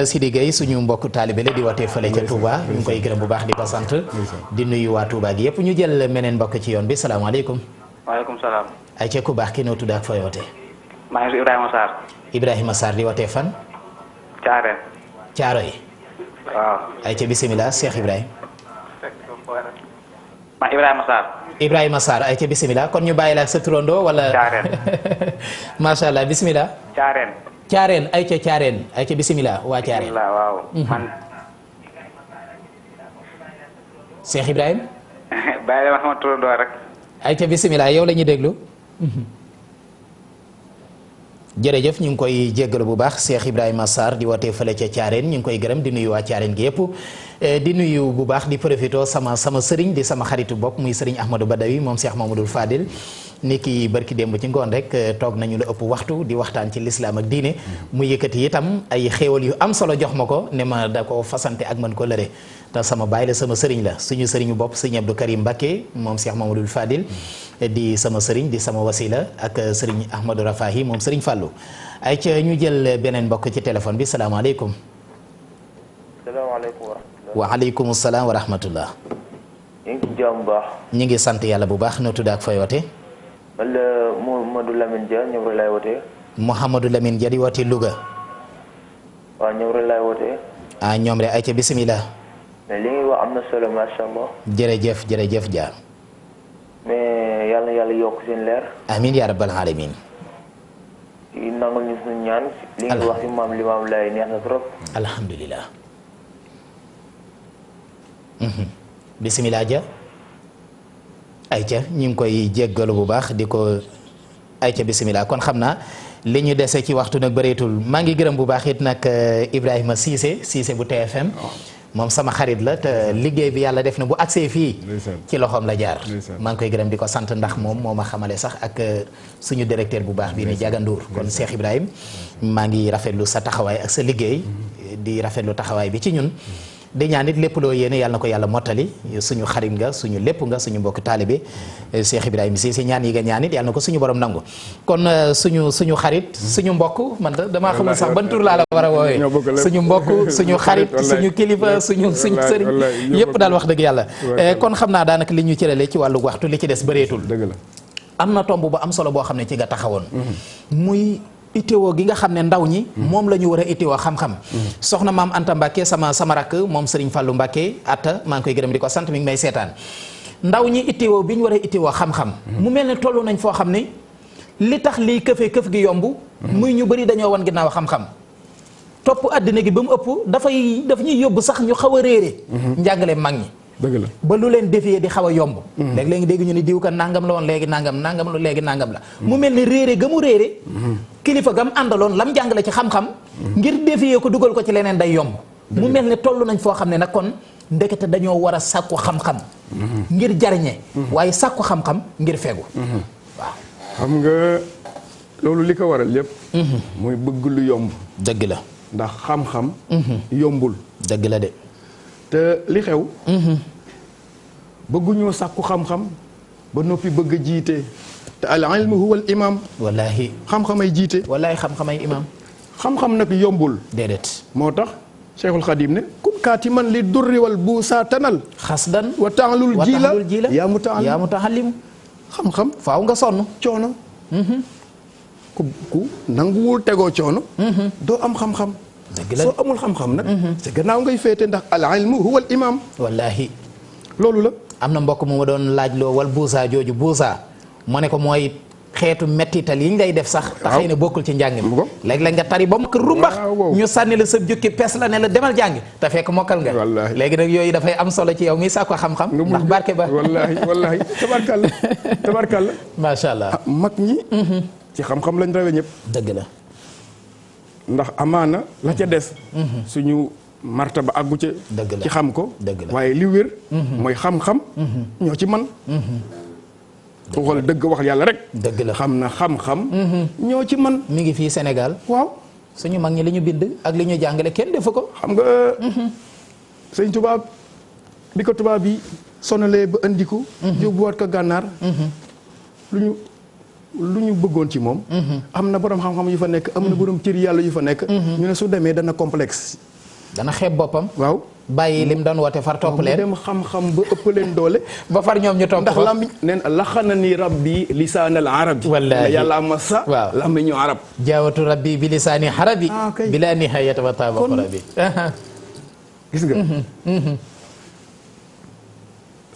Sidi Gueye suñu mbokk taalibe la di wootee fële ca Touba ñu ngi koy gërëm bu baax di ko sant di nuyu waa Touba gi yëpp ñu jël meneen mbokk ci yoon bi salaamaaleykum. waaleykum salaam. ay ca ku baax ki noo tudd ak fooy wootee. maa ngi Ibrahima Sarr. Ibrahima Sarr di wootee fan. Caaro yi. waaw. ay ca bisimilah Cheikh Ibrahima. maa Ibrahima Sarr. Ibrahima Sarr ay ca bisimilah kon ñu bàyyi la ak sa turandoo wala. Caareen. macha allah bisimilah. Caareen ay ca bisimilah waa Caareen. waaw man. Cheikh Ibrahima. bàyyi la ma sama turandoo rek. ay ca bisimilah yow la ñuy déglu. jërëjëf ñu ngi koy jéggalu bu baax Cheikh Ibrahima Sarr di wootee fële ca Thiarène ñu ngi koy gërëm di nuyu waa Thiarène gi yëpp di nuyu bu baax di profito sama sëriñ di sama xaritu bopp muy sëriñ Ahmadou Badawi moom Cheikh Mamadou Fadil ni ki barki démb ci ngoon rek toog nañu la ëpp waxtu di waxtaan ci lislaam ak diine mu yëkkati itam ay xéewal yu am solo jox ma ko ne ma da ko fasante ak man ko lëre te sama baay la sama sëriñ la suñu sëriñu bopp sëriñ Abdou Karim Mbacké moom Cheikh Mamadou Fadil di sama sëriñ di sama wasila ak sëriñ Ahmadou Rafahi moom sëriñ Fallou ay ca ñu jël beneen mbokk ci téléphone bi salaamaaleykum. salaamaaleykum wa rahmatulah. waaleykum salaam wa rahmatullah. ñu ngi ci jàmm bu baax. ñu ngi sant yàlla bu baax noo tudd ak fooy wootee. man la Mouhamadou Lamine Dia ñëw rek laay wootee. Mouhamadou Lamine Dia di wootee Louga. waaw ñëw rek laay wootee. ah ñoom rek ay ca bisimilah. mais li ngay wax am na solo macha allah. jërëjëf Dia. mais yàlla na yàlla yokk seen leer. amiin yaa rabbal alamin. nangul ñu suñu ñaan. li nga wax ci maam Limaam Laay neex na trop. alhamdulilah. bisimilah Dia. ayca ñu ngi koy jéggalu bu baax di ko ayca bisimilah kon xam naa li ñu dese ci waxtu nag bëreetul maa ngi gërëm bu baax it nag Ibrahima Cissé bu TFM moom sama xarit la te liggéey bi yàlla def na bu agsee fii ci loxoom la jaar maa ngi koy gërëm di ko sant ndax moom moo ma xamale sax ak suñu directeur bu baax bii ni Jagandour kon Cheikh Ibrahim maa ngi rafetlu sa taxawaay ak sa liggéey di rafetlu taxawaay bi ci ñun di ñaan it lépp loo yéene yàlla na ko yàlla mottali suñu xarit nga suñu lépp nga suñu mbokk taalibe Cheikh Ibrahima Cissé ñaan yi nga ñaan it yàlla na ko suñu borom nangu kon suñu xarit suñu mbokk man damaa xamul sax ban tur laa la war a woowee suñu mbokk suñu xarit suñu kilifa suñu sëriñ yépp daal wax dëgg yàlla kon xam naa daanaka li ñu cëralee ci wàllu waxtu li ci des bëreetul am na tomb bu am solo boo xam ne ci nga taxawoon muy itteewoo gi nga xam ne ndaw ñi moom la ñu war a itteewoo xam-xam soxna maam Anta Mbacke sama rakk moom Serigne Fallou Mbacke Atta maa ngi koy gërëm di ko sant mi ngi may seetaan ndaw ñi itteewoo bi ñu war a itteewoo xam-xam mu mel ne toll nañ foo xam ne li tax liy këf gi yomb muy ñu bëri dañoo wan ginnaaw xam-xam topp àddina gi ba mu ëpp daf ñuy yóbbu sax ñu xaw a réere njàngale mag ñi dëgg la ba lu leen defee di xaw a yomb léegi dégg ñu ne diw ka nangam la woon léegi nangam léegi nangam la mu mel ne réere ga mu réere kilifa gam àndaloon lam jàngale ci xam-xam ngir defee ko dugal ko ci leneen day yomb mu mel ne toll nañ foo xam ne nag kon ndekete dañoo war a sàkku xam-xam ngir jariñe waaye sàkku xam-xam ngir fegu waaw xam nga loolu li ko waral lépp muy bëgg lu yomb dëgg la ndax xam-xam yombul dëgg la de te li xew bëgguñoo sàkku xam-xam ba noppi bëgg a jiite te al ilmu huwa al imam wallaahi xam-xamay jiite wallaahi xam-xamay imam xam-xam nag yombul déedéet moo tax Cheikhul Khadim ne kun kaatiman li durri wal buusaa tanal xasdan wa taalul jiila yaa mu taallim xam-xam faaw nga sonn coono ku nanguwul tegoo coono doo am xam-xam dëgg la soo amul xam-xam nag c'est gannaaw ngay féete ndax al ilmu huwa al imam wallaahi loolu la am na mbokk mu ma doon laaj loo wal buusa jooju buusa mu ne ko mooy xeetu mettital yi ñu lay def sax te xëy na bokkul ci njàng mi léeg-léeg nga tari ba mu rumbax ñu sànni la sëb jukki pes la ne la demal jàngi te fekk mokkal nga léegi nag yooyu dafay am solo ci yow mi sàkko xam-xam ndax barke ba wallaahi tabarkalla macha allah mag ñi ci xam-xam lañ rawee ñëpp dëgg la ndax amaana la ca des suñu martaba àggu ca ci xam ko waaye li wér mooy xam-xam ñoo ci man ku xool dëgg wax yàlla rek dëgg la xam na xam-xam ñoo ci man mi ngi fii Sénégal waaw suñu mag ñi li ñu bind ak li ñu jàngale kenn defu ko xam nga sëñ tubaab bi ko tubaab bi sonalee ba andi ko yóbbuwaat ko gànnaar lu ñu bëggoon ci moom am na borom xam-xam yu fa nekk am na borom cëri yàlla yu fa nekk ñu ne su demee dana complexe dana xeeb boppam waaw bàyyi lim doon woote far topp leen dem xam-xam ba ëpp leen doole ba far ñoom ñu topp ndax lambi neen laxana ni rabbi lisaanal arabi wallaahi yàlla ama sa waaw lambi ñu arab jaawatu rabbi bi lisaani xarabi bila nihayata wa taaba xurabi gis nga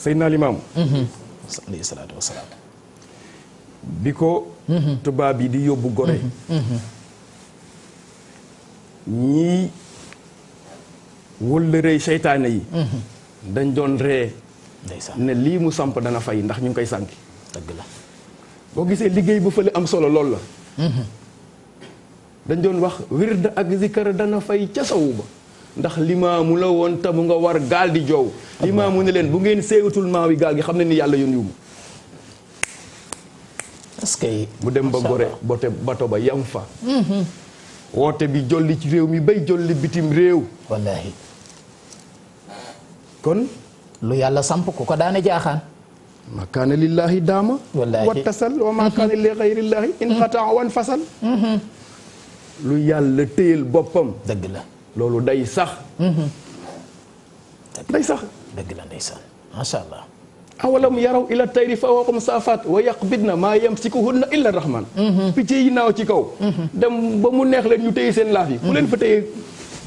Seydina Limaamu alayhi salaatu wasalaam bi ko tubaab yi di yóbbu gore ñii wëllërey seytaane yi dañ doon ree ne lii mu samp dana fay ndax ñu ngi koy sànki dëgg la boo gisee liggéey bu fële am solo lool la dañ doon wax wird ak zikar dana fay ca sawu ba ndax limaamu la woon te mu nga war gaal di joow limaamu ne leen bu ngeen séewatul maa wi gaal gi xam ne ni yàlla yónni wu ma est-ce que mu dem ba gore bote bato ba yam fa woote bi jolli ci réew mi bay jolli bitim réew wallaahi kon lu yàlla samp ku ko daane jaaxaan ma kaana lillaahi daama wallaahi wa tasal wa ma kaana li gayrillaahi in qataa wan fasal lu yàlla téyel boppam dëgg la loolu day sax day sax dëgg la ndeysaan macha allah awalam yaraw ila tayri fawqahum saafaat wa yaqbidna maa yamsikuhunna illa rahman picc yi naaw ci kaw dem ba mu neex leen ñu téye seen laaf yi ku leen fa téye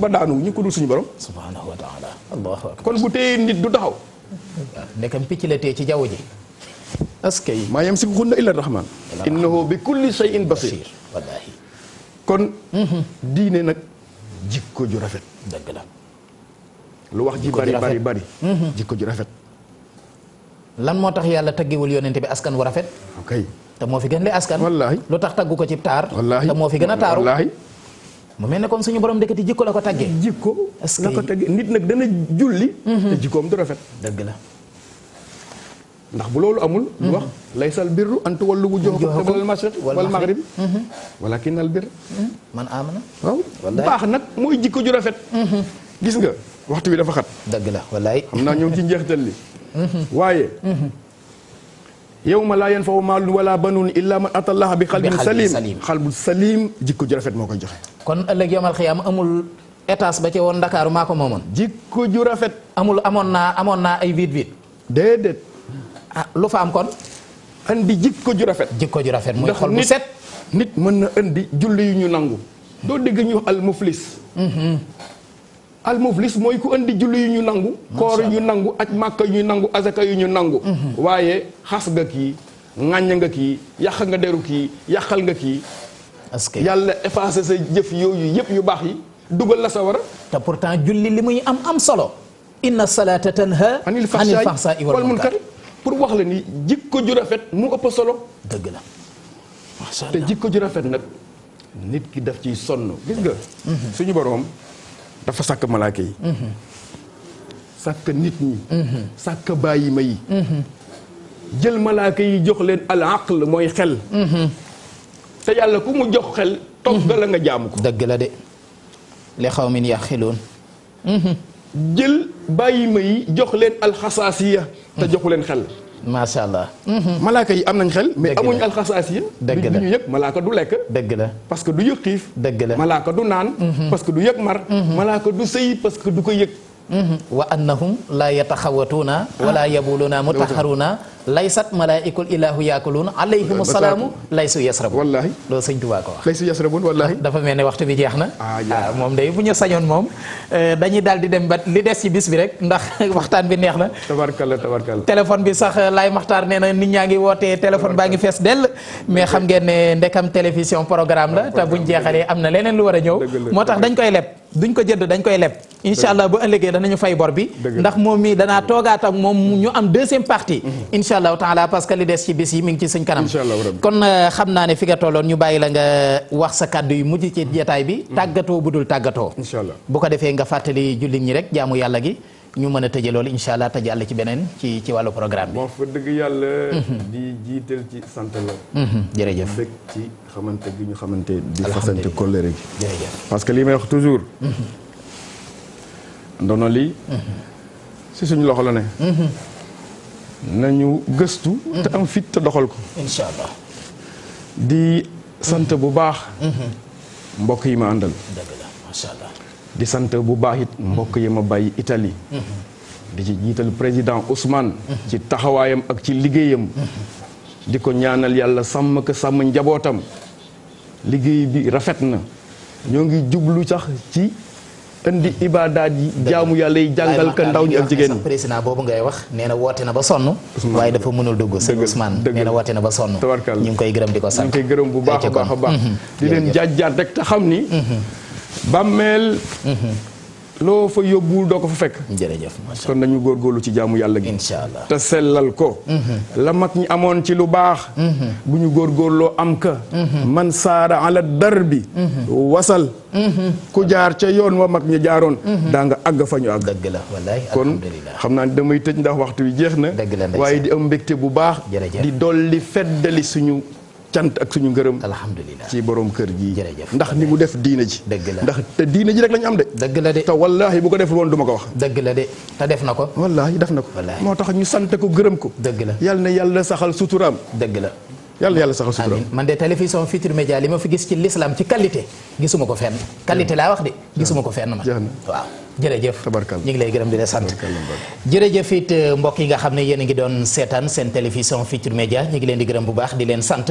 ba daanu ñu ko dul suñu borom subhanahu wa taala allahu akbar kon bu téye nit du taxaw ndekam picc la téye ci jaww ji est-ce que maa yamsikuhunna illa rahman innahu bi kulli shay'in basir wallahi kon diine nag jikko ju rafet dëgg la lu wax ji bari bari jikko ju rafet lan moo tax yàlla taggewul yonente bi askan wu rafet. ok te moo fi gën le askan. wallaahi lu tax taggu ko ci taar. wallaahi te moo fi gën a taaru. wallaahi mu mel ne comme suñu borom dëkkati jikko la ko taggee. jikko la ko taggee nit nag dana julli. te jikkoom du rafet. dëgg la. ndax bu loolu amul. du wax laysal birru an tuwallu wujuhakum qibalal mashriqi wal maghribi walakinnal birra man amana. waaw baax nag mooy jikko ju rafet. gis nga waxtu bi dafa xat. dëgg la wallaay. xam naa ñoom ci njeextal li. waaye. yawma laa yanfa'u maalun wala banuun illaa man ataa Allaha bi qalbin salim. qalbu salim jikko ju rafet moo koy joxe. kon ëllëg yomal xiyaam amul étage ba ci woon Ndakaaru maa ko moomoon. jikko ju rafet. amoon naa ay vide. déedéet. lu fa am kon. andi jikko ju rafet. jikko ju rafet mooy xol bu set. nit mën na andi julli yu ñu nangu. doo dégg ñu wax almuflis. almuflis mooy ku andi julli yu ñu nangu. koor yu ñu nangu aj màkka yu ñu nangu azaka yu ñu nangu. waaye xas nga kii ŋàññ nga kii yàq nga deru kii yàqal nga kii. est-ce que yàlla effacé sa jëf yooyu yëpp yu baax yi dugal la sa war a. te pourtant julli li muy am solo. inna salata tanha anil fahsaa'i wal munkar pour wax la ni jikko ju rafet mu ëpp solo. dëgg la. macha allah te jikko ju rafet nag nit ki daf ciy sonn gis nga. suñu boroom dafa sàkk malaaka yi. sàkk nit ñi. sàkk bàyyi ma yi. jël malaaka yi jox leen al aql mooy xel. te yàlla ku mu jox xel togg la nga jaamu ko. dëgg la de li xawmin yaxiluun. jël bàyyi ma yi jox leen alxasaasiya te joxu leen xel. macha allah. malaaka yi am nañ xel. mais amuñ alxasaasiya. dëgg la du ñu yëg malaaka du lekk. dëgg la parce que du yëg xiif. dëgg la malaaka du naan. parce que du yëg mar. malaaka du sëy parce que du ko yëg. wa annahum la yataxawatuuna wala yabuluuna mutaxaruuna laysat malaikul ilahu yaakuluun alayhim salaamu laysu yasrabun. wallaahi loolu sëñ Tuubaa ko wax. laysu yasrabun wallaahi. dafa mel ne waxtu bi jeex na. moom day bu ñu sañoon moom dañuy daal di dem ba li des ci bis bi rek ndax waxtaan bi neex na. tabarkalla. téléphone bi sax Laay Maxtaar nee na nit ñaa ngi wootee téléphone baa ngi fees dell. mais xam ngeen ne ndekam télévision programme la te buñ jeexalee am na leneen lu war a ñëw. moo tax dañ koy leb duñ ko jënd dañ koy leb. incha allah bu ëllëgee danañu fay bor bi. ndax moom mi danaa toogaat ak moom ñu am deuxième partie. incha allahu taala parce que li des ci bis yi mi ngi ci suñ kanam. kon xam naa ne fi nga tolloon ñu bàyyi la nga wax sa kàddu yu mujj ci jotaay bi. tàggatoo bu dul tàggatoo. incha allah bu ko defee nga fàttali jullit ñi rek jaamu yàlla gi ñu mën a tëjee loolu incha allah tëj àll ci beneen ci wàllu programme bi. bon fa dëgg yàlla. di jiital ci sant la. jërëjëf bëgg ci xamante gi ñu xamante di fasante kóllëre gi. jërëjëf parce que li may wax toujours. ndono li si suñu loxo la ne. nañu gëstu. te am fit te doxal ko. incha allah. di sant bu baax. mbokk yi ma àndal. dëgg la macha allah. di sant bu baax it mbokk yi ma bàyyi Italie. di ci jiital président Ousmane. ci taxawaayam ak ci liggéeyam. di ko ñaanal yàlla sàmm ko sàmm njabootam. liggéey bi rafet na. ñoo ngi jublu sax ci. indi ibaadaat yi jaamu yàlla yi jàngal ka ndaw ñi ak jigéen ñi. président boobu ngay wax nee na woote na ba sonn. waaye dafa mënul dugg sëñ Ousmane nee na woote na ba sonn. tabarkalla ñu ngi koy gërëm di ko sant. ñu ngi koy gërëm bu baax a baax a baax. di leen jaajjaat rek te xam ni. bàmmeel. loo fa yóbbuwul doo ko fa fekk. jërëjëf kon nañu góorgóorlu ci jaamu yàlla gi. incha allah te sellal ko. la mag ñi amoon ci lu baax. bu ñu góorgóorloo am ka. man saara ala darbi. wasal. ku jaar ca yoon wa mag ñi jaaroon. daa nga àgg fa ñu àgg. dëgg la wallaay kon xam naa damay tëj ndax waxtu wi jeex na. dëgg la waaye di am mbégte bu baax. jërëjëf di dolli feddali suñu. cant ak suñu ngërëm. alhamdulilah ci borom kër gi. jërëjëf ndax ni mu def diina ji. dëgg la ndax te diina ji rek lañu am de. dëgg la de te wallaahi bu ko deful woon du ma ko wax. dëgg la de te def na ko. wallaahi def na ko. moo tax ñu sant ko gërëm ko. dëgg la yal na yàlla saxal suturaam. dëgg la. yàlla saxal suturaam. man de télévision Futurs Médias li ma fi gis ci l'islam ci qualité gisuma ko fenn. qualité laa wax de gisuma ko fenn ma. waaw jërëjëf ñu ngi lay gërëm di la sant. jërëjëf it mbokk yi nga xam ne yéen a ngi doon seetaan seen télévision Futurs Médias ñu ngi leen di gërëm bu baax di leen sant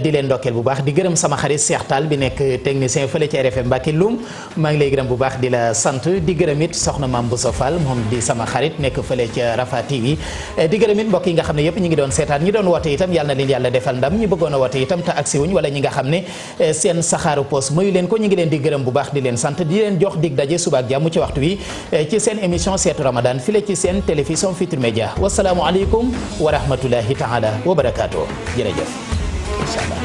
di leen ndokkeel bu baax di gërëm sama xarit Cheikh Tall bi nekk technicien fële ci RFM Mbacké Loum maa ngi lay gërëm bu baax di la sant di gërëm it soxna Mame Bousso Fall moom di sama xarit nekk fële ca Rafa TV di gërëm it mbokk yi nga xam ne yëpp ñu ngi doon seetaan ñi doon woote itam yàlla na leen yàlla defal ndam ñi bëggoon a woote itam te agsi wuñ wala ñi nga xam ne seen saxaaru poos mayu leen ko ñu ngi leen di gërëm bu baax di leen sant di leen jox dig daje suba ak jàmm ci waxtu wi ci seen émission seetu Ramadan fii la ci seen télévision Futurs Médias wasalaamualeykum wa rahmatullahi taala wa barakaatu jërëjëf incha allah